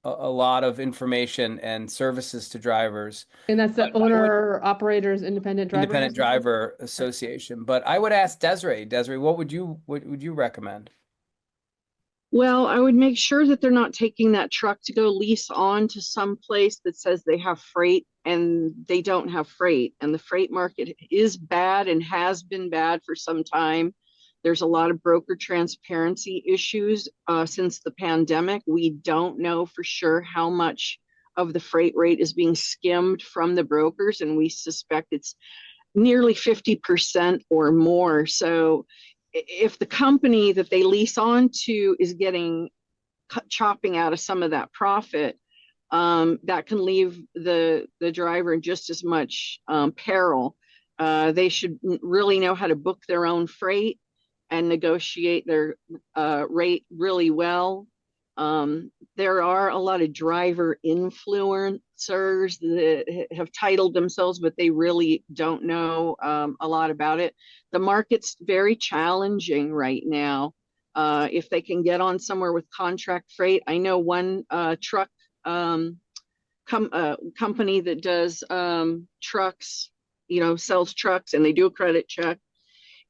lot of information and services to drivers. And that's the Owner Operators Independent Driver Independent Driver Association. But I would ask Desiree. Desiree, what would you recommend? Well, I would make sure that they're not taking that truck to go lease on to some place that says they have freight and they don't have freight. And the freight market is bad and has been bad for some time. There's a lot of broker transparency issues since the pandemic. We don't know for sure how much of the freight rate is being skimmed from the brokers, and we suspect it's nearly 50% or more. So if the company that they lease on to is getting chopping out of some of that profit, that can leave the driver in just as much peril. They should really know how to book their own freight and negotiate their rate really well. There are a lot of driver influencers that have titled themselves, but they really don't know a lot about it. The market's very challenging right now. If they can get on somewhere with contract freight, I know one truck company that does trucks, sells trucks, and they do a credit check.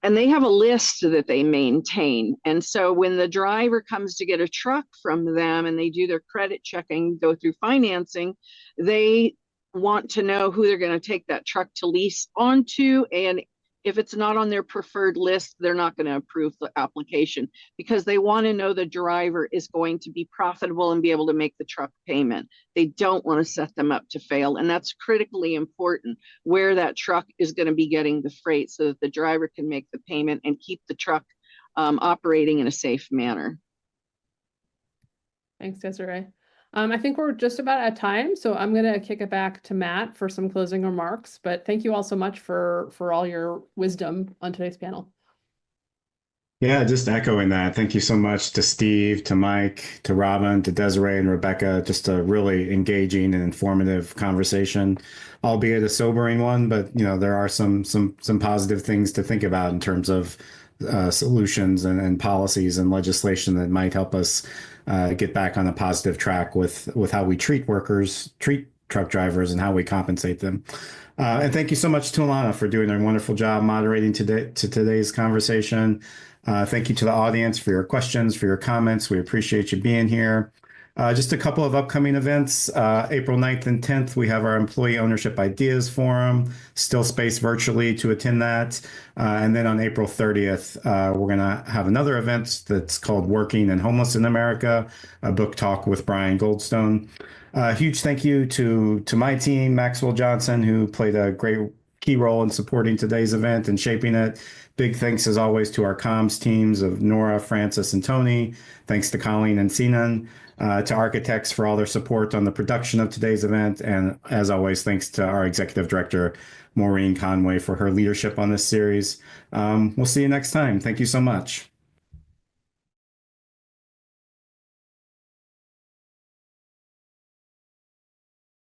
And they have a list that they maintain. And so when the driver comes to get a truck from them and they do their credit checking, go through financing, they want to know who they're going to take that truck to lease onto. And if it's not on their preferred list, they're not going to approve the application because they want to know the driver is going to be profitable and be able to make the truck payment. They don't want to set them up to fail. And that's critically important, where that truck is going to be getting the freight so that the driver can make the payment and keep the truck operating in a safe manner. Thanks, Desiree. I think we're just about at time, so I'm going to kick it back to Matt for some closing remarks. But thank you all so much for all your wisdom on today's panel. Yeah, just echoing that. Thank you so much to Steve, to Mike, to Robin, to Desiree and Rebecca. Just a really engaging and informative conversation, albeit a sobering one. But there are some positive things to think about in terms of solutions and policies and legislation that might help us get back on a positive track with how we treat workers, treat truck drivers, and how we compensate them. And thank you so much to Alana for doing a wonderful job moderating today's conversation. Thank you to the audience for your questions, for your comments. We appreciate you being here. Just a couple of upcoming events. April 9th and 10th, we have our Employee Ownership Ideas Forum, still space virtually to attend that. And then on April 30th, we're going to have another event that's called Working and Homeless in America, a book talk with Brian Goldstone. Huge thank you to my team, Maxwell Johnson, who played a great key role in supporting today's event and shaping it. Big thanks, as always, to our comms teams of Nora, Francis, and Tony. Thanks to Colleen and Sinan. To architects for all their support on the production of today's event. And as always, thanks to our executive director, Maureen Conway, for her leadership on this series. We'll see you next time. Thank you so much.